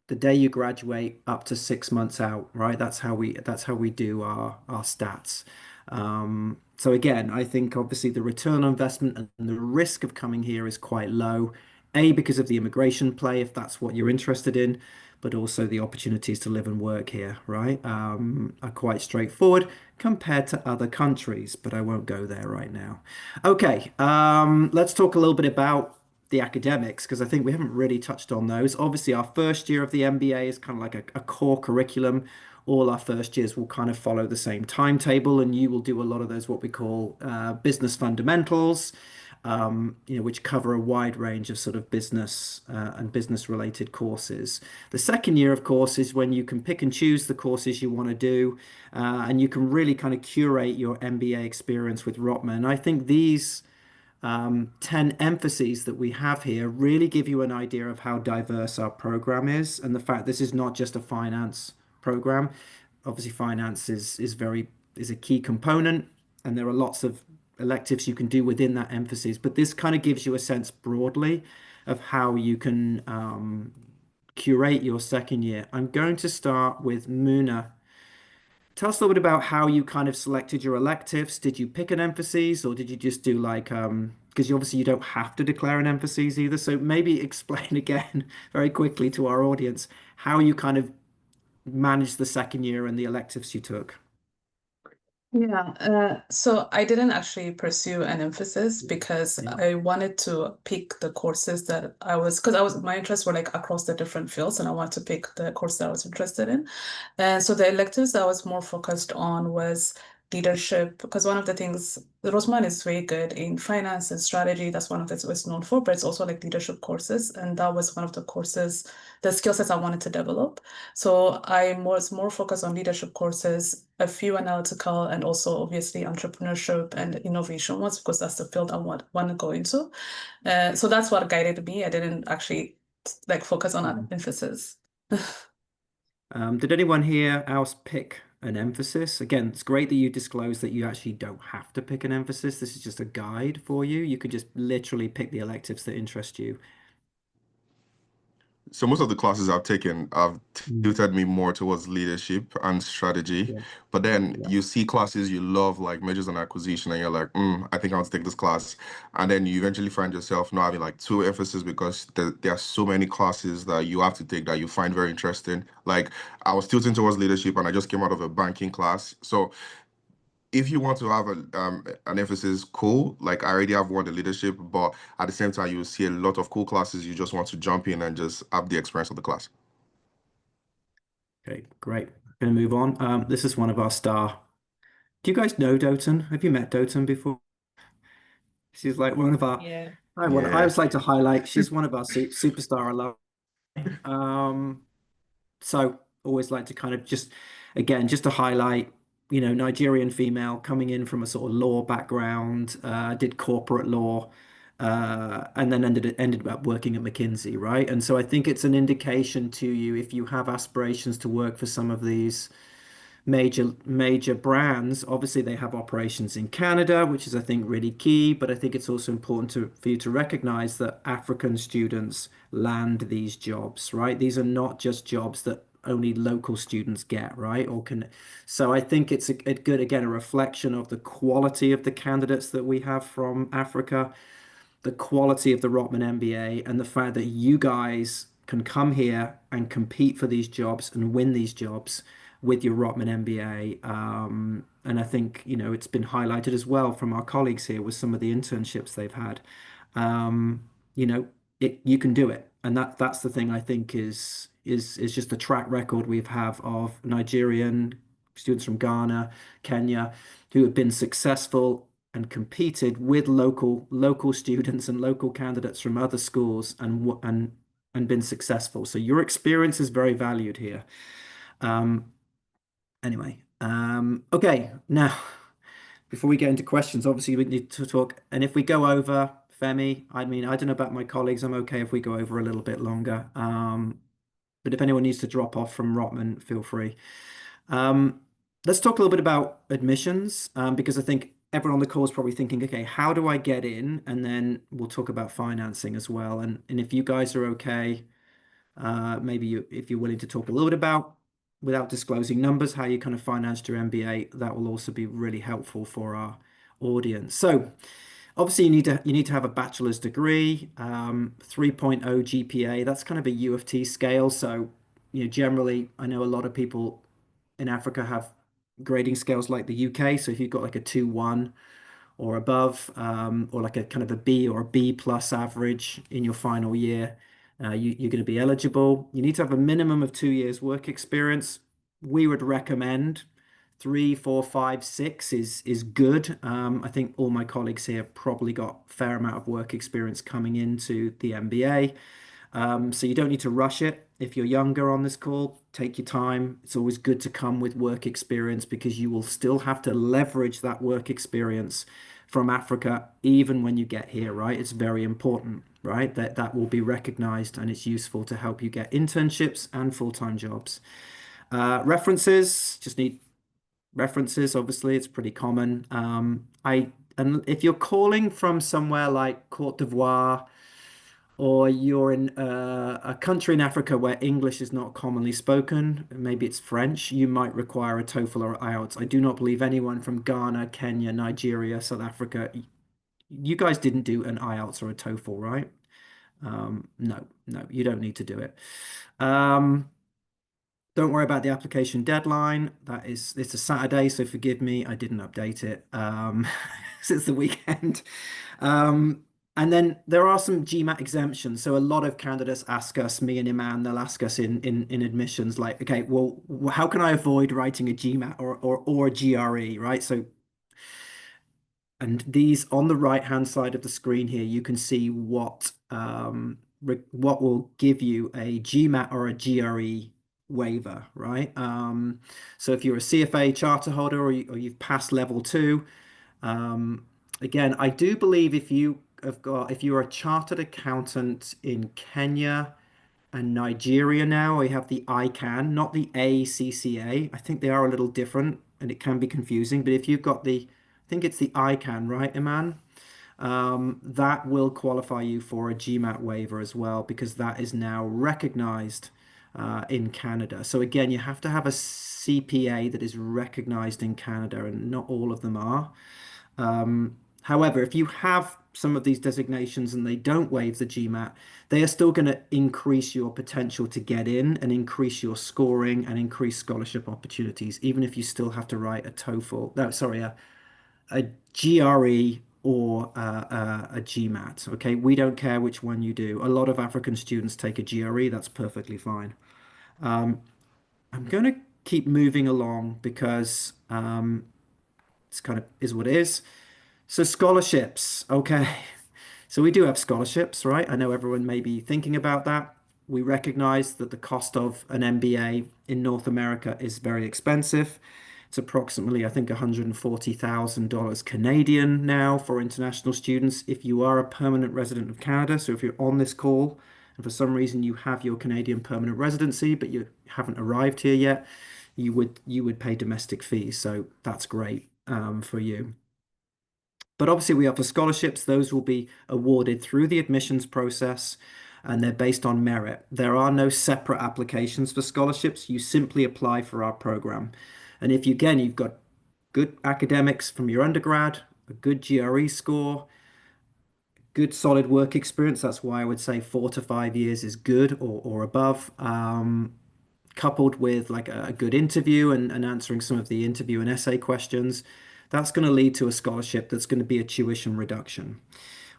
the day you graduate up to 6 months out, right? That's how we do our stats. So again, I think obviously the return on investment and the risk of coming here is quite low. A, because of the immigration play, if that's what you're interested in, but also the opportunities to live and work here, right, are quite straightforward compared to other countries, but I won't go there right now. Okay, let's talk a little bit about the academics because I think we haven't really touched on those. Obviously, our first year of the MBA is kind of like a core curriculum. All our first years will kind of follow the same timetable, and you will do a lot of those what we call business fundamentals, which cover a wide range of sort of business and business related courses. The second year, of course, is when you can pick and choose the courses you want to do, and you can really kind of curate your MBA experience with Rotman. I think these 10 emphases that we have here really give you an idea of how diverse our program is and the fact this is not just a finance program. Obviously, finance is a key component, and there are lots of electives you can do within that emphasis, but this kind of gives you a sense broadly of how you can curate your second year. I'm going to start with Muna. Tell us a little bit about how you kind of selected your electives. Did you pick an emphasis or did you just do like because obviously you don't have to declare an emphasis either. So maybe explain again very quickly to our audience how you kind of managed the second year and the electives you took. Yeah, so I didn't actually pursue an emphasis because I wanted to pick the courses that my interests were like across the different fields and I wanted to pick the course that I was interested in. And so the electives I was more focused on was leadership, because one of the things, Rotman is very good in finance and strategy. That's one of the it's known for, but it's also like leadership courses. And that was one of the courses, the skill sets I wanted to develop. So I was more focused on leadership courses, a few analytical, and also obviously entrepreneurship and innovation ones, because that's the field I want to go into. So that's what guided me. I didn't actually like focus on an emphasis. Did anyone here else pick an emphasis? Again, it's great that you disclose that you actually don't have to pick an emphasis. This is just a guide for you. You could just literally pick the electives that interest you. So most of the classes I've taken have Mm. tilted me more towards leadership and strategy. Yeah, But then yeah, you see classes you love, like mergers and acquisition, and you're like, I think I want to take this class. And then you eventually find yourself not having like two emphasis because there are so many classes that you have to take that you find very interesting. Like I was tilting towards leadership and I just came out of a banking class. So if you want to have an emphasis, cool. Like I already have one in leadership, but at the same time, you will see a lot of cool classes. You just want to jump in and just have the experience of the class. okay, great. Going to move on. This is one of our star. Do you guys know Doten? Have you met Doten before? She's like one of our. Yeah. I Yeah. always like to highlight. She's one of our superstar alumni. Um, So always like to kind of just, again, just to highlight, Nigerian female coming in from a sort of law background, did corporate law, and then ended up working at McKinsey, right? And so I think it's an indication to you if you have aspirations to work for some of these major brands. Obviously, they have operations in Canada, which is, I think, really key. But I think it's also important for you to recognize that African students land these jobs, right? These are not just jobs that only local students get, right? Or can. So I think it's a good, again, a reflection of the quality of the candidates that we have from Africa, the quality of the Rotman MBA, and the fact that you guys can come here and compete for these jobs and win these jobs with your Rotman MBA. And I think, it's been highlighted as well from our colleagues here with some of the internships they've had. Um, you know, you can do it. And that's the thing I think is just the track record we have of Nigerian students from Ghana, Kenya, who have been successful and competed with local students and local candidates from other schools and been successful. So your experience is very valued here. Um, anyway, okay, now before we get into questions, obviously we need to talk. And if we go over, Femi, I mean, I don't know about my colleagues. I'm okay if we go over a little bit longer. But if anyone needs to drop off from Rotman, feel free. Um, let's talk a little bit about admissions, because I think everyone on the call is probably thinking, okay, how do I get in? And then we'll talk about financing as well. And if you guys are okay, maybe if you're willing to talk a little bit about, without disclosing numbers, how you kind of financed your MBA, that will also be really helpful for our audience. So obviously you need to have a bachelor's degree, 3.0 GPA. That's kind of a U of T scale. So, generally, I know a lot of people in Africa have grading scales like the UK. So if you've got like a 2-1 or above, or like a kind of a B or a B plus average in your final year, you're going to be eligible. You need to have a minimum of 2 years work experience. We would recommend 3, 4, 5, 6 is good. I think all my colleagues here probably got a fair amount of work experience coming into the MBA. So you don't need to rush it. If you're younger on this call, take your time. It's always good to come with work experience because you will still have to leverage that work experience from Africa even when you get here, right? It's very important, right? That will be recognized and it's useful to help you get internships and full-time jobs. References, just need references. Obviously, it's pretty common. And if you're calling from somewhere like Cote d'Ivoire, or you're in a country in Africa where English is not commonly spoken, maybe it's French, you might require a TOEFL or IELTS. I do not believe anyone from Ghana, Kenya, Nigeria, South Africa, you guys didn't do an IELTS or a TOEFL, right? No, you don't need to do it. Don't worry about the application deadline. It's a Saturday, so forgive me, I didn't update it since the weekend. And then there are some GMAT exemptions. So a lot of candidates ask us, me and Iman, they'll ask us in admissions, like, okay, well, how can I avoid writing a GMAT or a GRE, right? So, and these on the right hand side of the screen here, you can see what will give you a GMAT or a GRE waiver, right? So if you're a CFA charter holder or you've passed level 2, again, I do believe if you're a chartered accountant in Kenya and Nigeria now, we have the ICANN, not the ACCA. I think they are a little different and it can be confusing, but if you've got I think it's the ICANN, right, Iman? that will qualify you for a GMAT waiver as well, because that is now recognized in Canada. So again, you have to have a CPA that is recognized in Canada, and not all of them are. However, if you have some of these designations and they don't waive the GMAT, they are still going to increase your potential to get in and increase your scoring and increase scholarship opportunities, even if you still have to write a TOEFL, no, sorry, a GRE or a GMAT. Okay, we don't care which one you do. A lot of African students take a GRE, that's perfectly fine. I'm going to keep moving along because it's kind of is what it is. So scholarships, okay. So we do have scholarships, right? I know everyone may be thinking about that. We recognize that the cost of an MBA in North America is very expensive. It's approximately, I think, $140,000 Canadian now for international students. If you are a permanent resident of Canada, so if you're on this call and for some reason you have your Canadian permanent residency, but you haven't arrived here yet, you would pay domestic fees. So that's great for you. But obviously, we offer scholarships. Those will be awarded through the admissions process, and they're based on merit. There are no separate applications for scholarships. You simply apply for our program. And if you, again, you've got good academics from your undergrad, a good GRE score, good solid work experience, that's why I would say 4 to 5 years is good or above. Coupled with like a good interview and answering some of the interview and essay questions, that's going to lead to a scholarship that's going to be a tuition reduction.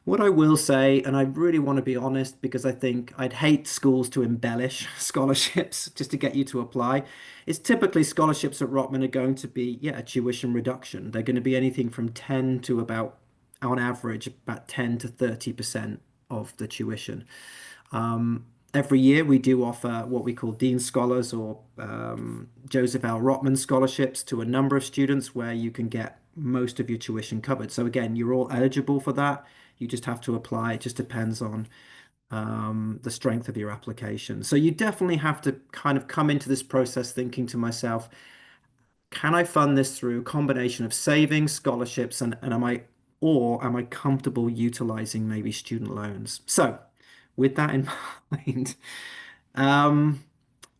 What I will say, and I really want to be honest because I think I'd hate schools to embellish scholarships just to get you to apply, is typically scholarships at Rotman are going to be, yeah, a tuition reduction. They're going to be anything from 10 to about, on average, about 10 to 30% of the tuition. Every year we do offer what we call Dean Scholars or Joseph L. Rotman scholarships to a number of students where you can get most of your tuition covered. So again, you're all eligible for that. You just have to apply. It just depends on the strength of your application. So you definitely have to kind of come into this process thinking to myself, can I fund this through a combination of savings, scholarships, and am I comfortable utilizing maybe student loans? So with that in mind, um,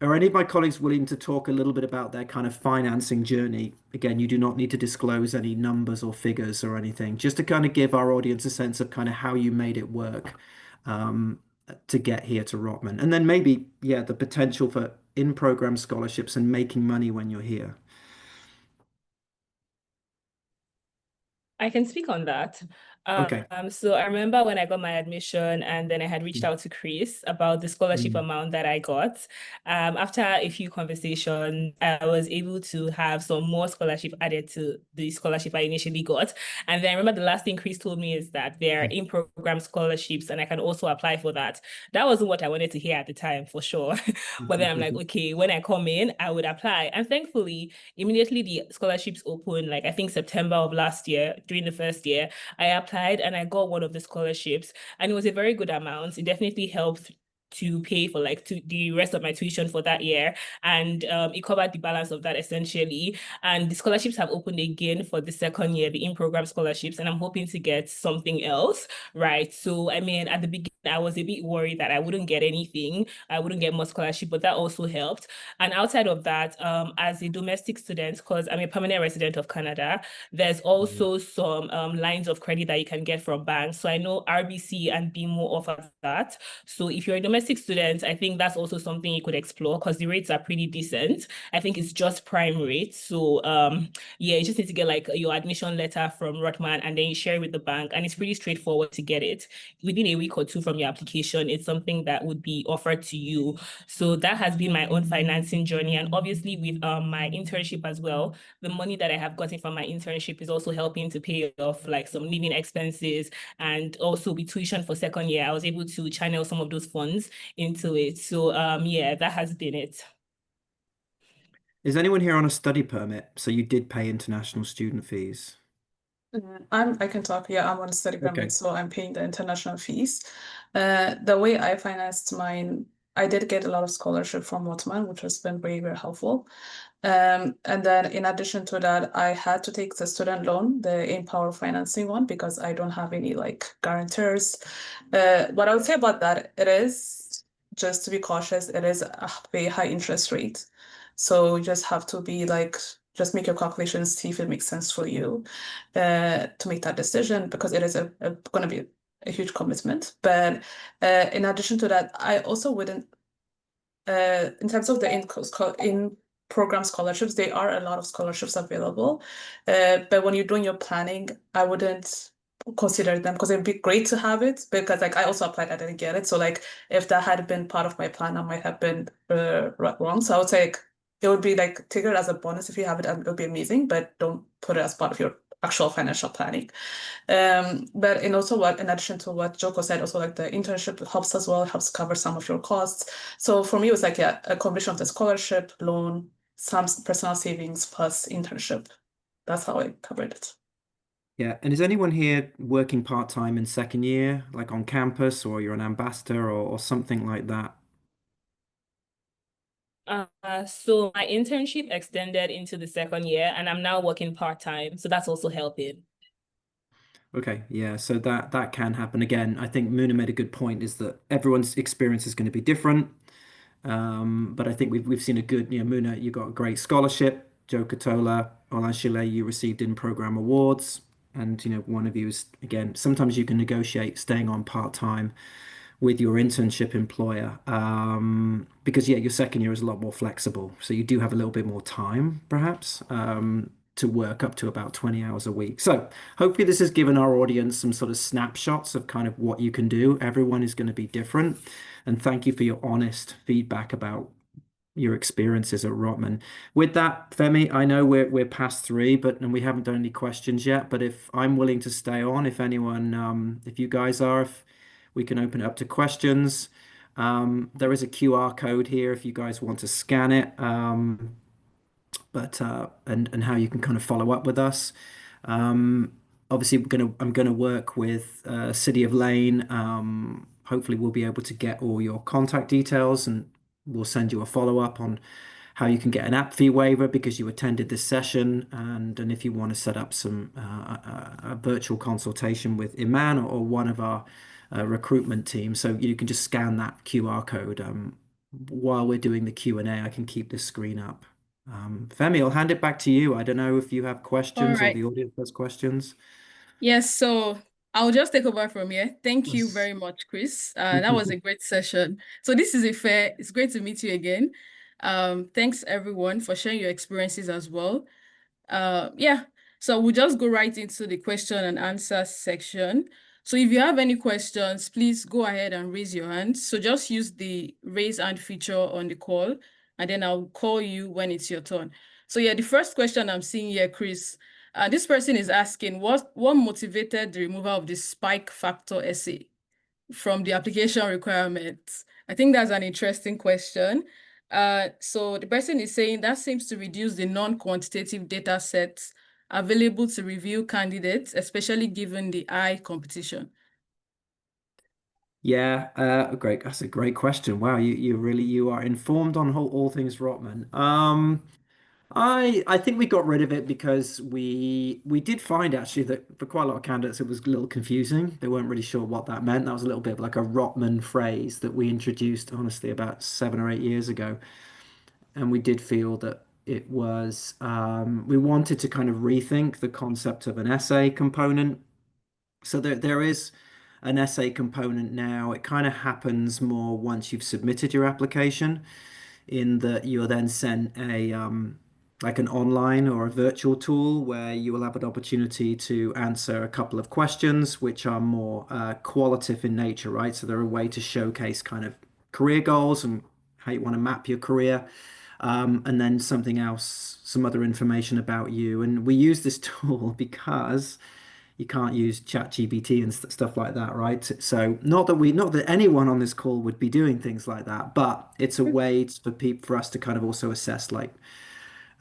are any of my colleagues willing to talk a little bit about their kind of financing journey? Again, you do not need to disclose any numbers or figures or anything, just to kind of give our audience a sense of kind of how you made it work to get here to Rotman. And then maybe, yeah, the potential for in-program scholarships and making money when you're here. I can speak on that. Okay. So I remember when I got my admission and then I had reached out to Chris about the scholarship amount that I got. After a few conversations, I was able to have some more scholarship added to the scholarship I initially got. And then I remember the last thing Chris told me is that there are in-program scholarships and I can also apply for that. That wasn't what I wanted to hear at the time, for sure. But then I'm like, okay, when I come in, I would apply. And thankfully, immediately the scholarships opened, like I think September of last year, during the first year, I applied and I got one of the scholarships, and it was a very good amount. It definitely helped to pay for like the rest of my tuition for that year, and it covered the balance of that essentially. And the scholarships have opened again for the second year, the in-program scholarships, and I'm hoping to get something else, right? So I mean, at the beginning I was a bit worried that I wouldn't get anything, I wouldn't get more scholarship, but that also helped. And outside of that, as a domestic student, because I'm a permanent resident of Canada, there's also some lines of credit that you can get from banks. So I know RBC and BMO offer that. So if you're a domestic student, I think that's also something you could explore because the rates are pretty decent. I think it's just prime rates. So yeah, you just need to get like your admission letter from Rotman and then you share it with the bank, and it's pretty straightforward to get it. Within a week or two from your application, it's something that would be offered to you. So that has been my own financing journey. And obviously with my internship as well, the money that I have gotten from my internship is also helping to pay off like some living expenses, and also with tuition for second year, I was able to channel some of those funds into it. So yeah, that has been it. Is anyone here on a study permit? So you did pay international student fees? I can talk. Yeah, I'm on a study permit, Okay. so I'm paying the international fees. The way I financed mine, I did get a lot of scholarship from Rotman, which has been very, very helpful. And then in addition to that, I had to take the student loan, the Empower financing one, because I don't have any like guarantors. What I would say about that, it is just to be cautious, it is a very high interest rate. So you just have to be like, just make your calculations, see if it makes sense for you to make that decision, because it is going to be a huge commitment. But in addition to that, I also wouldn't, in terms of the in program scholarships, there are a lot of scholarships available. But when you're doing your planning, I wouldn't consider them, because it'd be great to have it, because like I also applied, I didn't get it. So like if that had been part of my plan, I might have been wrong. So I would say like, it would be like take it as a bonus if you have it, and it would be amazing, but don't put it as part of your actual financial planning. But in also what, in addition to what Joko said, also like the internship helps as well, helps cover some of your costs. So for me, it was like, yeah, a combination of the scholarship, loan, some personal savings plus internship. That's how I covered it. Yeah. And is anyone here working part-time in second year, like on campus, or you're an ambassador or something like that? So my internship extended into the second year, and I'm now working part-time, so that's also helping. Okay, yeah, so that can happen. Again, I think Muna made a good point, is that everyone's experience is going to be different. But I think we've seen a good, Muna, you got a great scholarship. Joe Catola, Olanshile, you received in-program awards. And, one of you is, again, sometimes you can negotiate staying on part-time with your internship employer. Because, yeah, your second year is a lot more flexible. So you do have a little bit more time, perhaps, to work up to about 20 hours a week. So hopefully this has given our audience some sort of snapshots of kind of what you can do. Everyone is going to be different. And thank you for your honest feedback about your experiences at Rotman. With that, Femi, I know we're past three, and we haven't done any questions yet. But if I'm willing to stay on, if anyone, if you guys are, if we can open it up to questions. There is a QR code here if you guys want to scan it. And how you can kind of follow up with us. Obviously, I'm gonna work with City of Lane. Hopefully, we'll be able to get all your contact details, and we'll send you a follow up on how you can get an app fee waiver because you attended this session, and if you want to set up some a virtual consultation with Iman or one of our recruitment team, so you can just scan that QR code. While we're doing the Q&A, I can keep this screen up. Femi, I'll hand it back to you. I don't know if you have All questions or right. the audience has questions. Yes, so I'll just take over from here. Thank you very much, Chris. That was a great session. So this is it's great to meet you again. Thanks everyone for sharing your experiences as well. Yeah, so we'll just go right into the question and answer section. So if you have any questions, please go ahead and raise your hand. So just use the raise hand feature on the call, and then I'll call you when it's your turn. So yeah, the first question I'm seeing here, Chris, this person is asking, what motivated the removal of the spike factor essay from the application requirements? I think that's an interesting question. So the person is saying that seems to reduce the non-quantitative data sets available to review candidates, especially given the high competition. Yeah, great. That's a great question. Wow, you are informed on all things Rotman. I think we got rid of it because we did find actually that for quite a lot of candidates it was a little confusing. They weren't really sure what that meant. That was a little bit of like a Rotman phrase that we introduced honestly about 7 or 8 years ago. And we did feel that it was we wanted to kind of rethink the concept of an essay component. So there is an essay component now. It kind of happens more once you've submitted your application, in that you're then sent a like an online or a virtual tool where you will have an opportunity to answer a couple of questions which are more qualitative in nature, right? So they're a way to showcase kind of career goals and how you want to map your career. And then something else, some other information about you. And we use this tool because you can't use ChatGPT and stuff like that, right? So not that anyone on this call would be doing things like that, but it's a way for us to kind of also assess like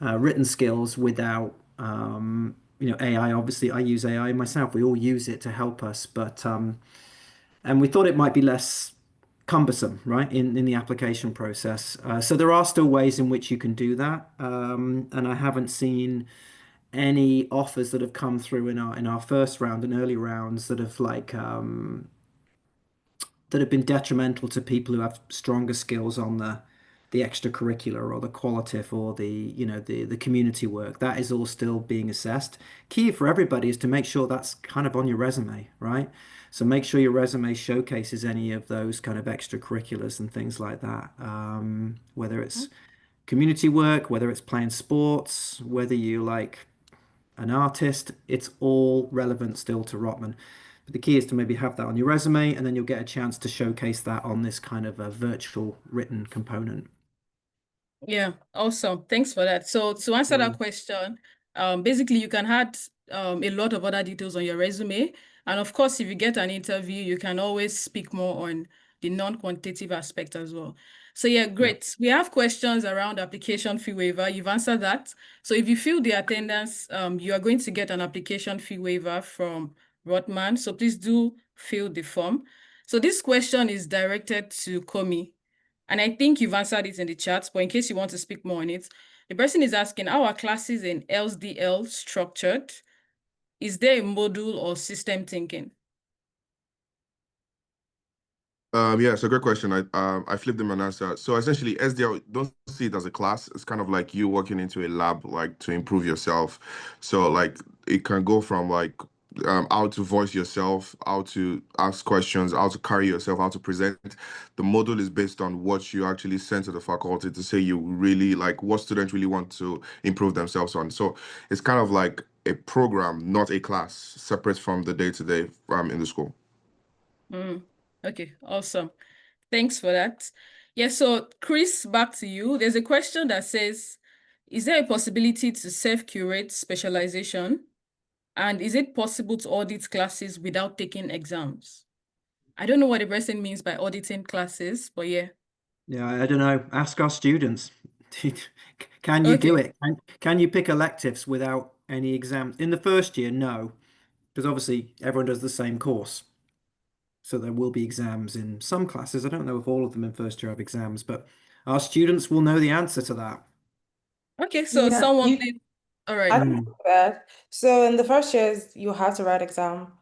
written skills without AI. Obviously, I use AI myself. We all use it to help us, but and we thought it might be less cumbersome, right, in the application process. So there are still ways in which you can do that, and I haven't seen any offers that have come through in our first round and early rounds that have that have been detrimental to people who have stronger skills on the extracurricular or the qualitative or the the community work. That is all still being assessed. Key for everybody is to make sure that's kind of on your resume, right? So make sure your resume showcases any of those kind of extracurriculars and things like that. Whether it's community work, whether it's playing sports, whether you like an artist, it's all relevant still to Rotman. But the key is to maybe have that on your resume, and then you'll get a chance to showcase that on this kind of a virtual written component. Yeah, awesome. Thanks for that. So to answer that question, basically you can add a lot of other details on your resume. And of course, if you get an interview, you can always speak more on the non-quantitative aspect as well. So yeah, great. We have questions around application fee waiver. You've answered that. So if you fill the attendance, you are going to get an application fee waiver from Rotman. So please do fill the form. So this question is directed to Komi. And I think you've answered it in the chat, but in case you want to speak more on it, the person is asking, how are classes in LSDL structured? Is there a module or system thinking? Yeah, it's a great question. I flipped them and answered. So essentially, SDL, don't see it as a class. It's kind of like you walking into a lab, like to improve yourself. So like it can go from like how to voice yourself, how to ask questions, how to carry yourself, how to present. The module is based on what you actually send to the faculty to say you really like what students really want to improve themselves on. So it's kind of like a program, not a class, separate from the day-to-day in the school. Okay, awesome. Thanks for that. Yeah, so Chris, back to you. There's a question that says, is there a possibility to self-curate specialization? And is it possible to audit classes without taking exams? I don't know what the person means by auditing classes, but yeah. Yeah, I don't know. Ask our students. Can you do it? Can you pick electives without any exams? In the first year, no, because obviously everyone does the same course. So there will be exams in some classes. I don't know if all of them in first year have exams, but our students will know the answer to that. Okay, so Yeah, someone you, please. All right. I can do that. So in the first years, you have to write exam.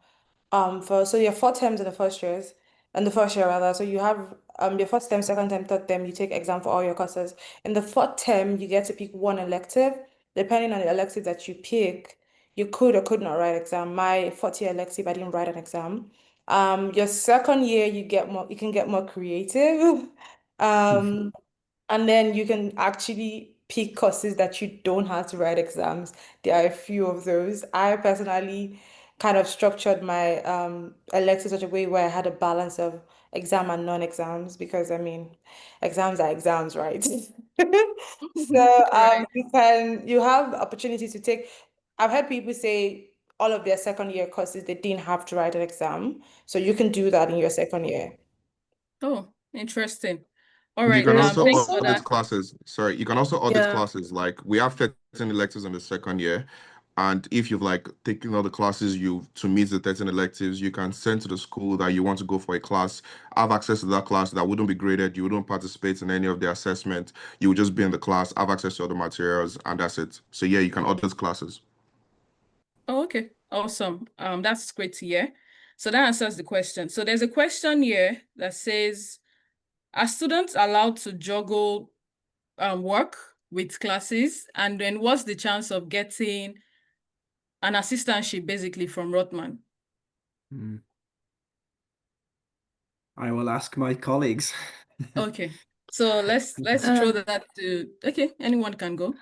So you have 4 terms in the first years, and the first year rather. So you have your first term, second term, third term. You take exam for all your courses. In the fourth term, you get to pick one elective. Depending on the elective that you pick, you could or could not write exam. My fourth year elective, I didn't write an exam. Your second year, you can get more creative. Um, and then you can actually pick courses that you don't have to write exams. There are a few of those. I personally kind of structured my elective such a way where I had a balance of exam and non-exams because I mean, exams are exams, right? So Right. you have opportunity to take. I've heard people say all of their second year courses they didn't have to write an exam, so you can do that in your second year. Oh, interesting. All You right. can There's also Thanks for also, audit that. classes. Sorry, you can also audit yeah. classes. Like we have 13 electives in the second year. And if you've like taken all the classes you to meet the 13 electives, you can send to the school that you want to go for a class, have access to that class that wouldn't be graded. You wouldn't participate in any of the assessment. You would just be in the class, have access to all the materials, and that's it. So yeah, you can audit classes. Oh, okay. Awesome. That's great to hear. So that answers the question. So there's a question here that says, are students allowed to juggle work with classes? And then what's the chance of getting an assistantship basically from Rotman? I will ask my colleagues. Okay. So let's throw that to, okay, anyone can go.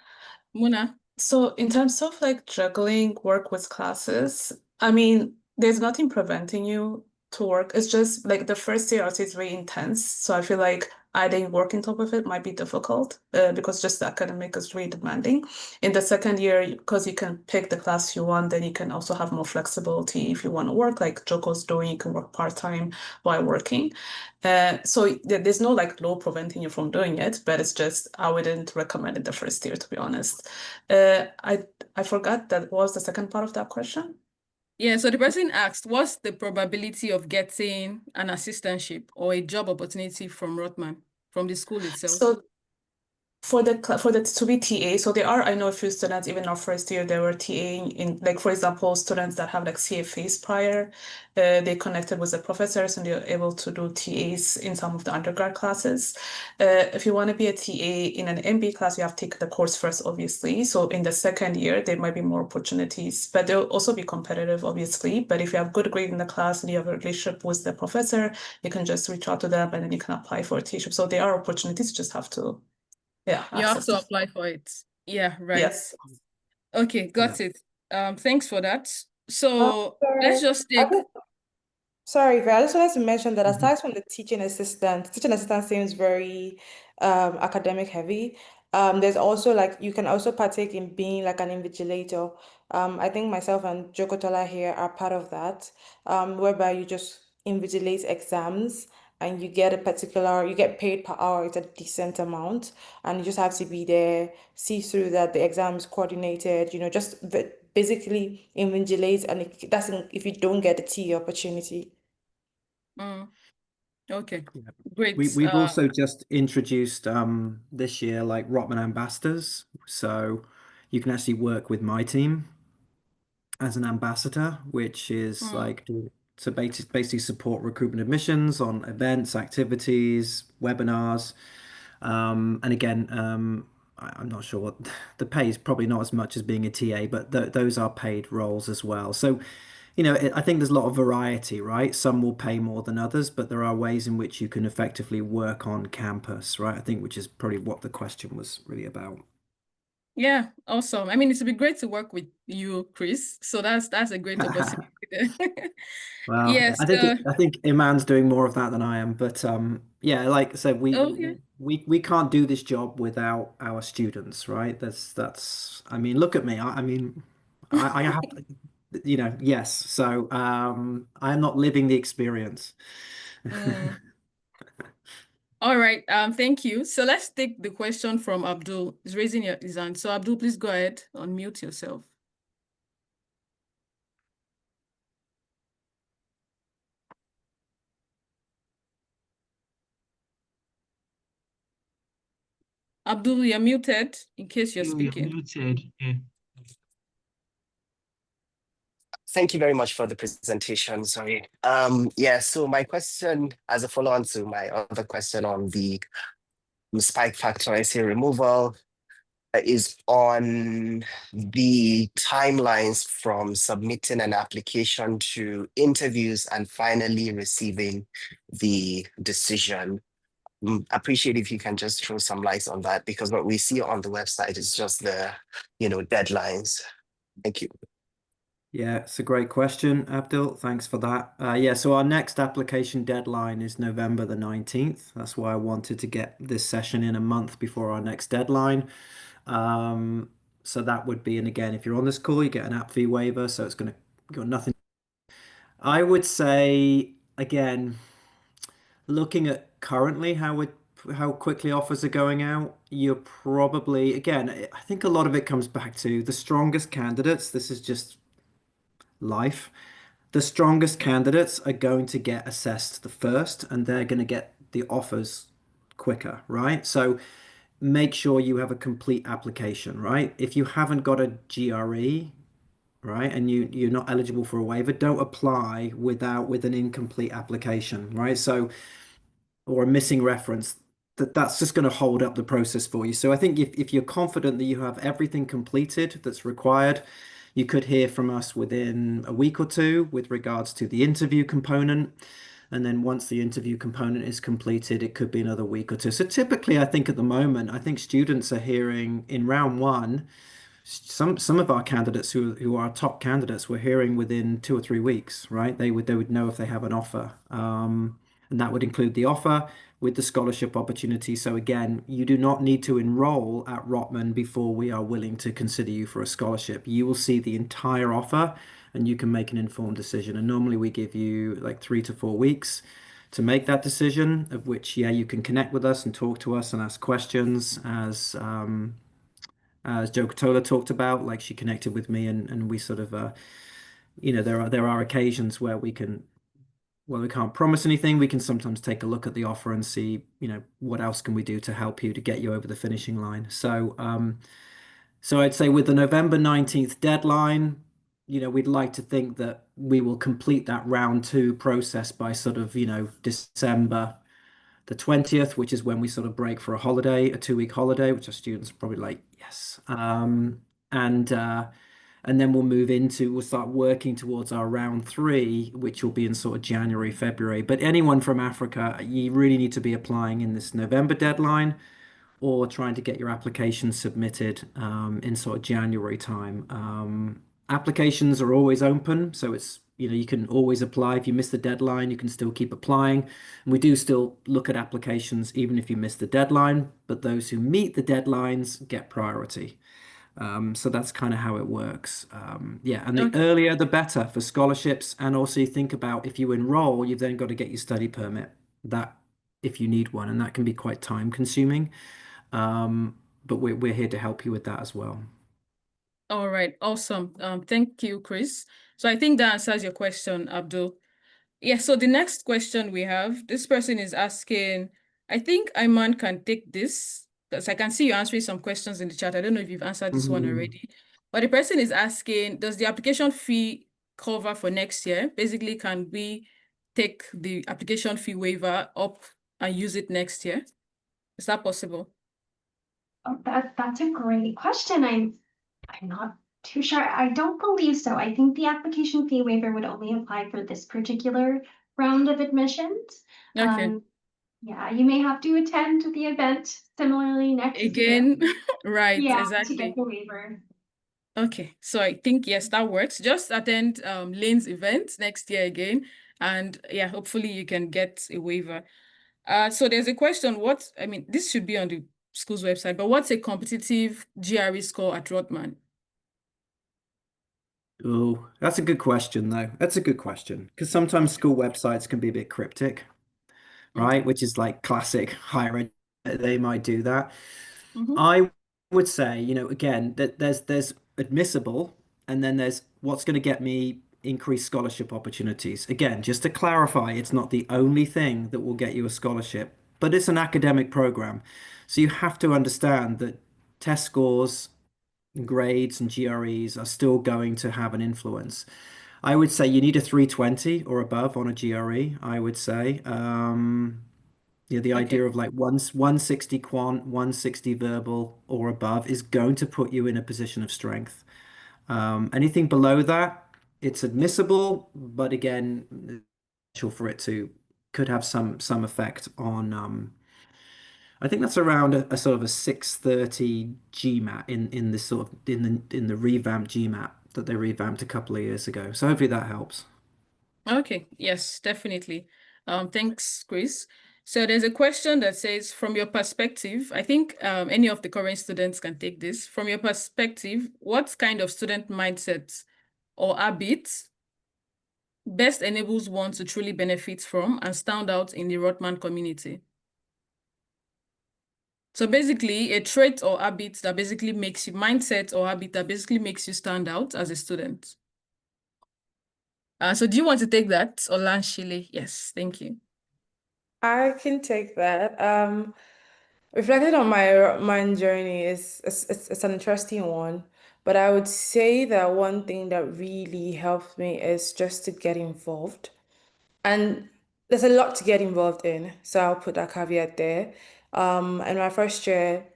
Muna. So in terms of like juggling work with classes, I mean, there's nothing preventing you to work. It's just like the first year is very intense. So I feel like adding work on top of it might be difficult because just the academic is really demanding. In the second year, because you can pick the class you want, then you can also have more flexibility if you want to work, like Joko's doing, you can work part-time while working. So there's no like law preventing you from doing it, but it's just I wouldn't recommend it the first year, to be honest. I forgot that what was the second part of that question. Yeah, so the person asked, what's the probability of getting an assistantship or a job opportunity from Rotman, from the school itself? So for the to be TA, so there are, I know a few students, even our first year, they were TAing in, like, for example, students that have like CFAs prior, they connected with the professors and they're able to do TAs in some of the undergrad classes. If you want to be a TA in an MBA class, you have to take the course first, obviously. So in the second year, there might be more opportunities, but they'll also be competitive, obviously. But if you have good grade in the class and you have a relationship with the professor, you can just reach out to them and then you can apply for a TA. So there are opportunities, you just have to, yeah, You have access to to. apply for it. Yeah, right. Yes. Okay, got Yeah. it. Thanks for that. Um, So let's sorry. just I take think Sorry, Faye, I just wanted to mention that Mhm. aside from the teaching assistant seems very academic heavy. There's also like you can also partake in being like an invigilator. I think myself and Jokotola here are part of that, whereby you just invigilate exams and you get paid per hour. It's a decent amount, and you just have to be there, see through that the exam is coordinated, just basically invigilate, and if you don't get the T opportunity. okay, Yeah. great. We've also just introduced this year like Rotman ambassadors. So you can actually work with my team as an ambassador, which is like to basically support recruitment admissions on events, activities, webinars. And again, I'm not sure what the pay is, probably not as much as being a TA, but th those are paid roles as well. So, I think there's a lot of variety, right? Some will pay more than others, but there are ways in which you can effectively work on campus, right? I think, which is probably what the question was really about. Yeah, awesome. I mean, it's been great to work with you, Chris. So that's a great opportunity there. Well, Yes. I think Iman's doing more of that than I am, but yeah, like I said, Okay. we can't do this job without our students, right? That's I mean, look at me. I mean, I have yes. So I'm not living the experience. Mm. All right. Thank you. So let's take the question from Abdul. He's raising his hand. So Abdul, please go ahead, unmute yourself. Abdul, you're muted in case you're You're speaking. muted. Yeah. Thank you very much for the presentation. Sorry. Yeah, so my question as a follow-on to my other question on the spike factor essay removal is on the timelines from submitting an application to interviews and finally receiving the decision. Appreciate if you can just throw some light on that, because what we see on the website is just the, deadlines. Thank you. Yeah, it's a great question, Abdul. Thanks for that. Yeah, so our next application deadline is November the 19th. That's why I wanted to get this session in a month before our next deadline. So that would be, and again, if you're on this call, you get an app fee waiver, so it's going to, you got nothing. I would say, again, looking at currently how quickly offers are going out, you're probably, again, I think a lot of it comes back to the strongest candidates. This is just life. The strongest candidates are going to get assessed the first, and they're going to get the offers quicker, right? So make sure you have a complete application, right? If you haven't got a GRE, right, and you're not eligible for a waiver, don't apply with an incomplete application, right? So or a missing reference, that's just going to hold up the process for you. So I think if you're confident that you have everything completed that's required, you could hear from us within a week or two with regards to the interview component. And then once the interview component is completed, it could be another week or two. So typically, I think at the moment, I think students are hearing in round one, some of our candidates who are top candidates we're hearing within 2 or 3 weeks, right? They would know if they have an offer. And that would include the offer with the scholarship opportunity. So again, you do not need to enroll at Rotman before we are willing to consider you for a scholarship. You will see the entire offer and you can make an informed decision. And normally we give you like 3 to 4 weeks to make that decision, of which, yeah, you can connect with us and talk to us and ask questions as Joe Catola talked about, like she connected with me and we sort of there are occasions where we can't promise anything. We can sometimes take a look at the offer and see, what else can we do to help you to get you over the finishing line. So I'd say with the November 19th deadline, we'd like to think that we will complete that round two process by sort of, December the 20th, which is when we sort of break for a holiday, a 2-week holiday, which our students are probably like, yes. And then we'll start working towards our round three, which will be in sort of January, February. But anyone from Africa, you really need to be applying in this November deadline or trying to get your application submitted in sort of January time. Applications are always open, so you can always apply. If you miss the deadline, you can still keep applying. And we do still look at applications even if you miss the deadline, but those who meet the deadlines get priority. So that's kind of how it works. Yeah, and the Okay. earlier the better for scholarships. And also you think about if you enroll, you've then got to get your study permit, that if you need one, and that can be quite time consuming. But we're here to help you with that as well. All right, awesome. Thank you, Chris. So I think that answers your question, Abdul. Yeah, so the next question we have, this person is asking, I think Iman can take this, because I can see you answering some questions in the chat. I don't know if you've answered this one already. But the person is asking, does the application fee cover for next year? Basically, can we take the application fee waiver up and use it next year? Is that possible? Oh, that's a great question. I'm not too sure. I don't believe so. I think the application fee waiver would only apply for this particular round of admissions. Okay. Yeah, you may have to attend the event similarly next year. Again, right, Yeah, to exactly. get the waiver. Okay, so I think, yes, that works. Just attend Lane's event next year again. And yeah, hopefully you can get a waiver. So there's a question, this should be on the school's website, but what's a competitive GRE score at Rotman? Oh, that's a good question, though. That's a good question because sometimes school websites can be a bit cryptic, right? Which is like classic higher ed. They might do that. I would say, again, that there's admissible, and then there's what's going to get me increased scholarship opportunities. Again, just to clarify, it's not the only thing that will get you a scholarship, but it's an academic program. So you have to understand that test scores, grades, and GREs are still going to have an influence. I would say you need a 320 or above on a GRE, I would say. Yeah, the idea of like 160 quant, 160 verbal or above is going to put you in a position of strength. Anything below that, it's admissible, but again, potential for it to could have some effect on. I think that's around a sort of a 630 GMAT in this sort of in the revamped GMAT that they revamped a couple of years ago. So hopefully that helps. Okay, yes, definitely. Thanks, Chris. So there's a question that says, from your perspective, I think any of the current students can take this. From your perspective, what kind of student mindsets or habits best enables one to truly benefit from and stand out in the Rotman community? So basically, a trait or habit that basically makes you mindset or habit that basically makes you stand out as a student. So do you want to take that, Olanshile? Yes, thank you. I can take that. Reflecting on my journey it's an interesting one, but I would say that one thing that really helped me is just to get involved. And there's a lot to get involved in, so I'll put that caveat there. In my first year,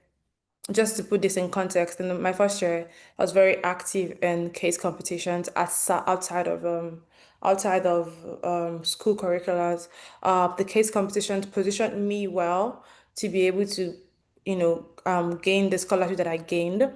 just to put this in context, in my first year, I was very active in case competitions outside of school curriculars. The case competitions positioned me well to be able to, gain the scholarship that I gained.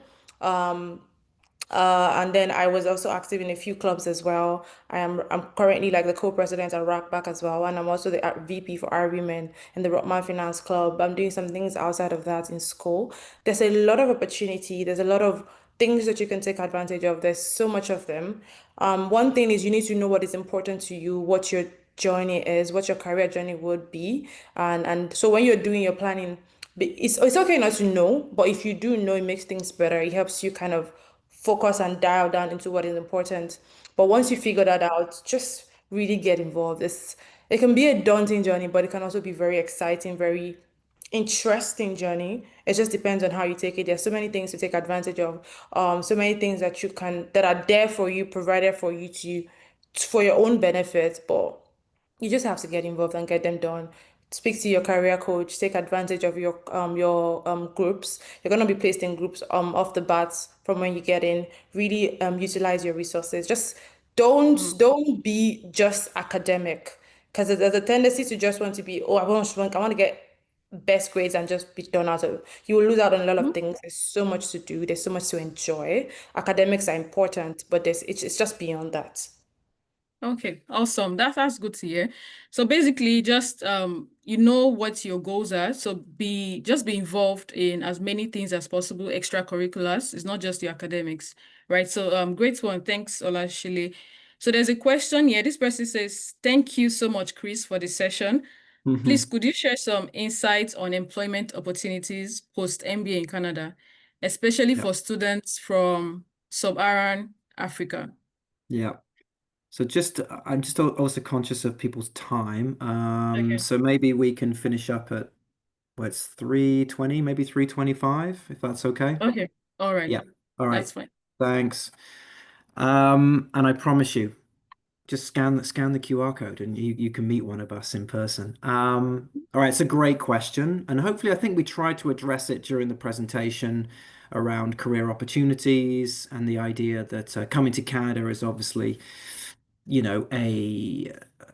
And then I was also active in a few clubs as well. I'm currently like the co-president at RACBC as well, and I'm also the VP for our women in the Rotman Finance Club. I'm doing some things outside of that in school. There's a lot of opportunity. There's a lot of things that you can take advantage of. There's so much of them. One thing is you need to know what is important to you, what your journey is, what your career journey would be, and so when you're doing your planning, it's okay not to know, but if you do know, it makes things better. It helps you kind of focus and dial down into what is important. But once you figure that out, just really get involved. It can be a daunting journey, but it can also be very exciting, very interesting journey. It just depends on how you take it. There's so many things to take advantage of. So many things that are there for you, provided for you for your own benefit, but you just have to get involved and get them done. Speak to your career coach, take advantage of your groups. You're gonna be placed in groups off the bat from when you get in. Really utilize your resources. Just don't be just academic, because there's a tendency to just want to be, oh, I want to get best grades and just be done out of. You will lose out on a lot of things. There's so much to do. There's so much to enjoy. Academics are important, but it's just beyond that. Okay, awesome. That's good to hear. So basically, just you know what your goals are. So be involved in as many things as possible, extracurriculars. It's not just your academics, right? So great one. Thanks, Olanshile. So there's a question here. This person says, "Thank you so much, Chris, for the session. Please, could you share some insights on employment opportunities post MBA in Canada, especially Yeah. for students from sub-Saharan Africa?" Yeah. So I'm just also conscious of people's time. Okay. So maybe we can finish up at, well, it's 3:20, maybe 3:25, if that's okay. Okay. All right. Yeah. All right. That's fine. Thanks. And I promise you, just scan the QR code and you can meet one of us in person. All right, it's a great question, and hopefully I think we tried to address it during the presentation around career opportunities and the idea that coming to Canada is obviously,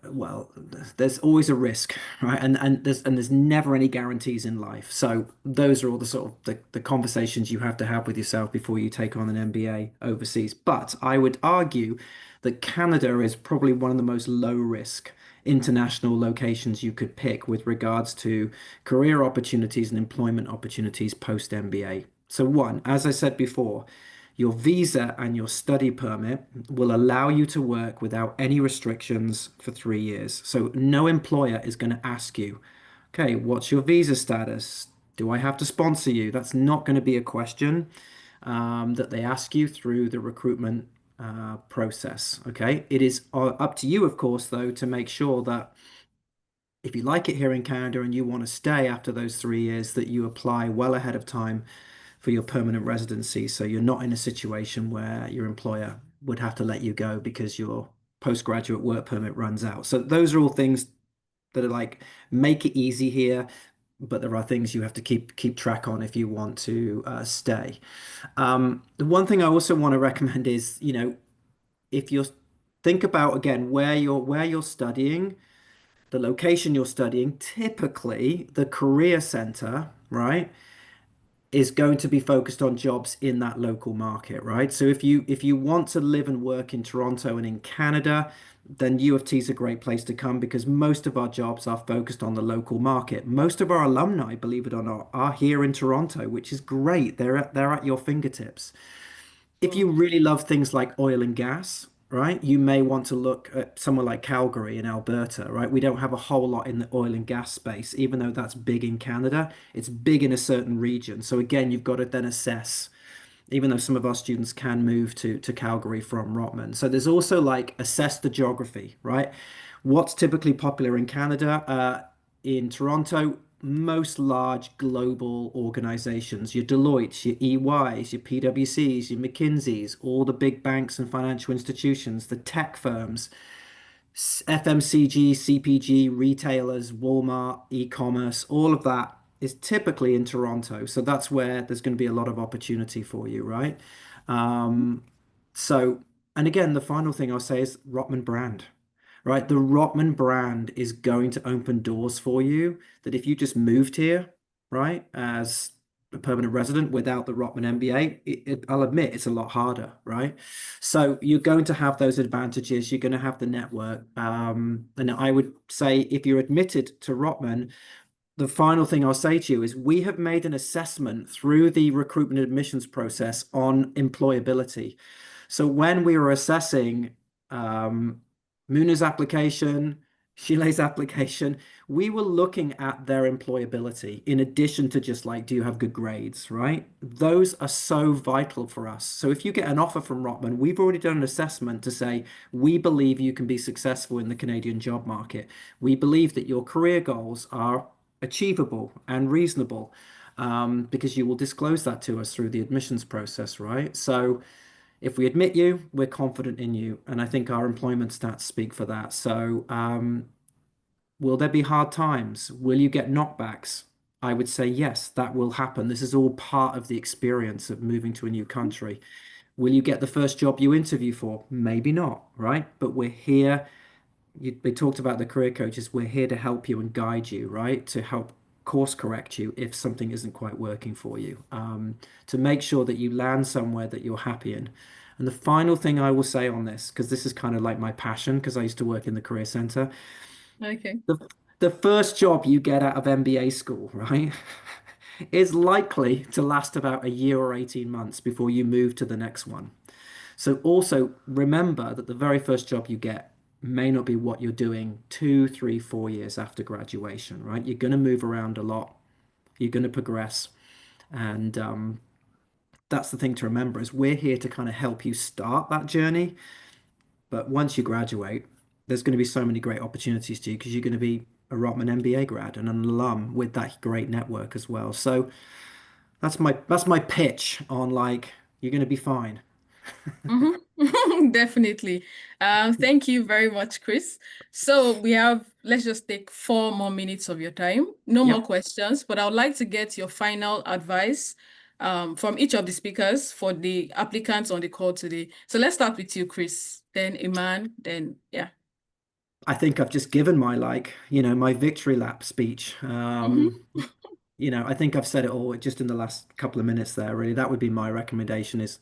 well, there's always a risk, right? And there's never any guarantees in life. So those are all the sort of the conversations you have to have with yourself before you take on an MBA overseas. But I would argue that Canada is probably one of the most low risk international locations you could pick with regards to career opportunities and employment opportunities post MBA. So one, as I said before, your visa and your study permit will allow you to work without any restrictions for 3 years. So no employer is going to ask you, okay, what's your visa status? Do I have to sponsor you? That's not going to be a question that they ask you through the recruitment process. Okay. It is up to you, of course, though, to make sure that if you like it here in Canada and you want to stay after those 3 years, that you apply well ahead of time for your permanent residency. So you're not in a situation where your employer would have to let you go because your postgraduate work permit runs out. So those are all things that are like, make it easy here, but there are things you have to keep track on if you want to stay. The one thing I also want to recommend is, if you're think about again where you're studying, the location you're studying, typically the career center, right, is going to be focused on jobs in that local market, right? So if you want to live and work in Toronto and in Canada, then U of T is a great place to come because most of our jobs are focused on the local market. Most of our alumni, believe it or not, are here in Toronto, which is great. They're at your fingertips. If you really love things like oil and gas, right, you may want to look at somewhere like Calgary in Alberta, right? We don't have a whole lot in the oil and gas space, even though that's big in Canada. It's big in a certain region. So again, you've got to then assess, even though some of our students can move to Calgary from Rotman. So there's also like assess the geography, right? What's typically popular in Canada? In Toronto, most large global organizations, your Deloitte, your EYs, your PwCs, your McKinseys, all the big banks and financial institutions, the tech firms, FMCG, CPG, retailers, Walmart, e-commerce, all of that is typically in Toronto. So that's where there's going to be a lot of opportunity for you, right? Um, so, and again, the final thing I'll say is Rotman brand, right? The Rotman brand is going to open doors for you that if you just moved here, right, as a permanent resident without the Rotman MBA, I'll admit it's a lot harder, right? So you're going to have those advantages. You're going to have the network. And I would say if you're admitted to Rotman, the final thing I'll say to you is we have made an assessment through the recruitment and admissions process on employability. So when we were assessing Muna's application, Shile's application, we were looking at their employability in addition to just like, do you have good grades, right? Those are so vital for us. So if you get an offer from Rotman, we've already done an assessment to say, we believe you can be successful in the Canadian job market. We believe that your career goals are achievable and reasonable, because you will disclose that to us through the admissions process, right? So if we admit you, we're confident in you. And I think our employment stats speak for that. So, will there be hard times? Will you get knockbacks? I would say yes, that will happen. This is all part of the experience of moving to a new country. Will you get the first job you interview for? Maybe not, right? But we're here. They talked about the career coaches. We're here to help you and guide you, right? To help course correct you if something isn't quite working for you, to make sure that you land somewhere that you're happy in. And the final thing I will say on this, because this is kind of like my passion, because I used to work in the career center, Okay. the first job you get out of MBA school, right, is likely to last about a year or 18 months before you move to the next one. So also remember that the very first job you get may not be what you're doing 2, 3, 4 years after graduation, right? You're going to move around a lot. You're going to progress. And that's the thing to remember is we're here to kind of help you start that journey. But once you graduate, there's going to be so many great opportunities to you because you're going to be a Rotman MBA grad and an alum with that great network as well. So that's my pitch on like you're going to be fine. Definitely. Thank you very much, Chris. So let's just take 4 more minutes of your time. No more Yep. questions, but I would like to get your final advice from each of the speakers for the applicants on the call today. So let's start with you, Chris, then Iman, then yeah. I think I've just given my my victory lap speech. I think I've said it all just in the last couple of minutes there, really. That would be my recommendation is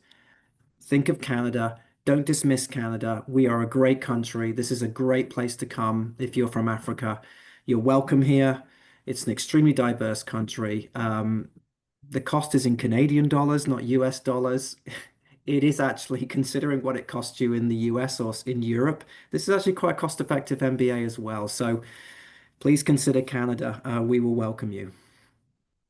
think of Canada. Don't dismiss Canada. We are a great country. This is a great place to come if you're from Africa. You're welcome here. It's an extremely diverse country. The cost is in Canadian dollars, not US dollars. It is actually considering what it costs you in the US or in Europe. This is actually quite a cost-effective MBA as well. So please consider Canada. We will welcome you.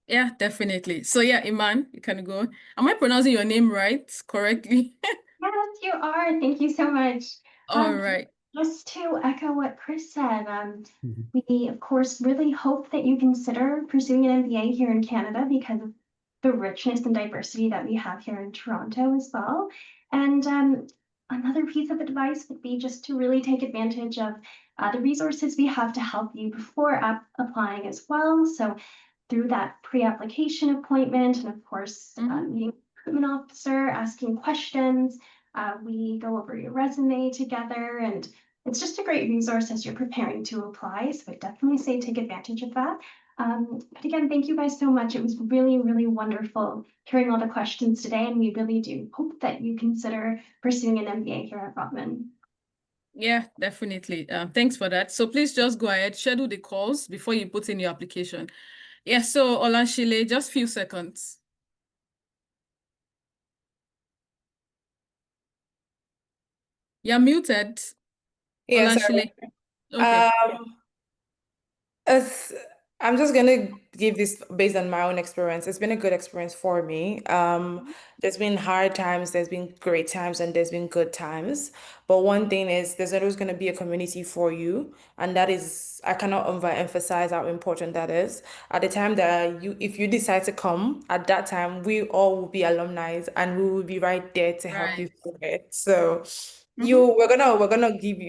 Yeah, definitely. So yeah, Iman, you can go. Am I pronouncing your name right, correctly? Yes, you are. Thank you so much. All right. Just to echo what Chris said, Mhm. we of course really hope that you consider pursuing an MBA here in Canada because of the richness and diversity that we have here in Toronto as well. And another piece of advice would be just to really take advantage of the resources we have to help you before applying as well. So through that pre-application appointment, and of course, meeting a recruitment officer, asking questions. We go over your resume together, and it's just a great resource as you're preparing to apply. So I definitely say take advantage of that. But again, thank you guys so much. It was really, really wonderful hearing all the questions today, and we really do hope that you consider pursuing an MBA here at Rotman. Yeah, definitely. Thanks for that. So please just go ahead, schedule the calls before you put in your application. Yeah, so Olanshile, just few seconds. You're muted, Yeah, Olanshile. sorry. Okay. As I'm just gonna give this based on my own experience. It's been a good experience for me. There's been hard times, there's been great times, and there's been good times. But one thing is there's always gonna be a community for you, and that is I cannot overemphasize how important that is. At the time that if you decide to come, at that time we all will be alumni and we will be right there to help you Right. through it. So we're gonna give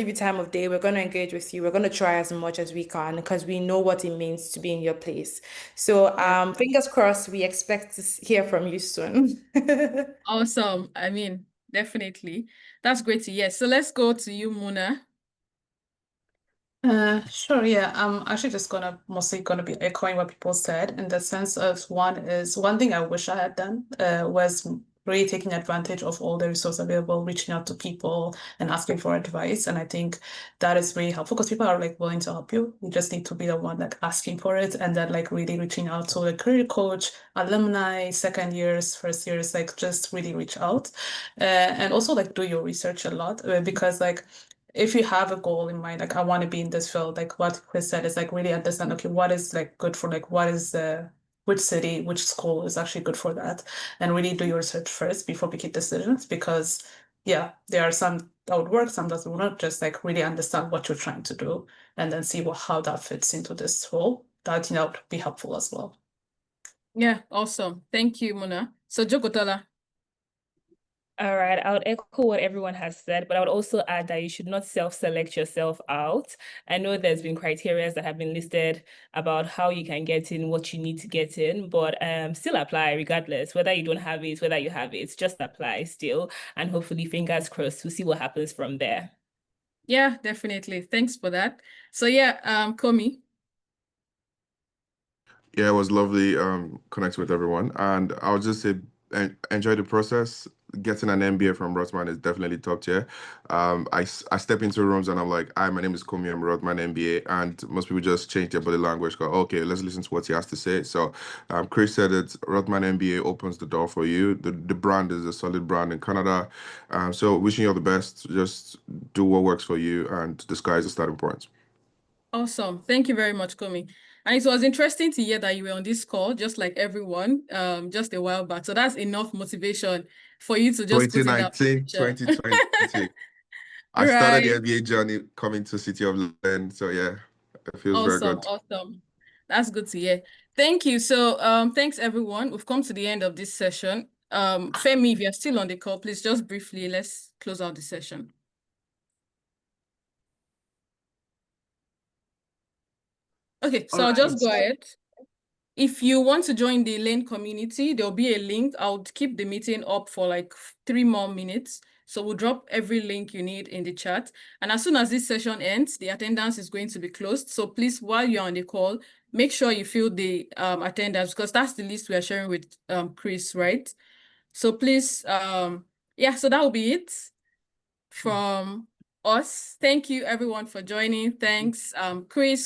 you time of day. We're gonna engage with you. We're gonna try as much as we can because we know what it means to be in your place. So Yeah. fingers crossed, we expect to hear from you soon. Awesome. I mean, definitely. That's great to hear. So let's go to you, Muna. Sure, yeah. I'm actually just mostly gonna be echoing what people said in the sense of one thing I wish I had done was really taking advantage of all the resources available, reaching out to people and asking for advice. And I think that is really helpful because people are like willing to help you. You just need to be the one like asking for it and then like really reaching out to a career coach, alumni, second years, first years, like just really reach out. And also like do your research a lot because like if you have a goal in mind, like I want to be in this field, like what Chris said is like really understand, okay, what is like good for like what is the which city, which school is actually good for that, and really do your research first before making decisions, because yeah, there are some that would work, some that will not. Just like really understand what you're trying to do, and then see how that fits into this role. That would be helpful as well. Yeah, awesome. Thank you, Mona. So Jokotola. All right, I would echo what everyone has said, but I would also add that you should not self-select yourself out. I know there's been criteria that have been listed about how you can get in, what you need to get in, but still apply regardless, whether you don't have it, whether you have it, just apply still, and hopefully fingers crossed to see what happens from there. Yeah, definitely. Thanks for that. So yeah, Komi. Yeah, it was lovely connecting with everyone. And I would just say enjoy the process. Getting an MBA from Rotman is definitely top tier. I step into rooms and I'm like, hi, my name is Komi, I'm Rotman MBA. And most people just change their body language, go, okay, let's listen to what he has to say. So Chris said it, Rotman MBA opens the door for you. The brand is a solid brand in Canada. So wishing you all the best. Just do what works for you, and the sky is the starting point. Awesome. Thank you very much, Komi. And it was interesting to hear that you were on this call, just like everyone, just a while back. So that's enough motivation for you to just put in that 2020. I started the MBA journey coming to City of London. So yeah, it feels very good. Awesome. That's good to hear. Thank you. So thanks everyone. We've come to the end of this session. Femi, if you're still on the call, please just briefly, let's close out the session. Okay, so I'll just go ahead. If you want to join the Lane community, there'll be a link. I'll keep the meeting up for like 3 more minutes. So we'll drop every link you need in the chat. And as soon as this session ends, the attendance is going to be closed. So please, while you're on the call, make sure you fill the attendance, because that's the list we are sharing with Chris, right? So please, yeah, so that will be it from us. Thank you everyone for joining. Thanks, Chris.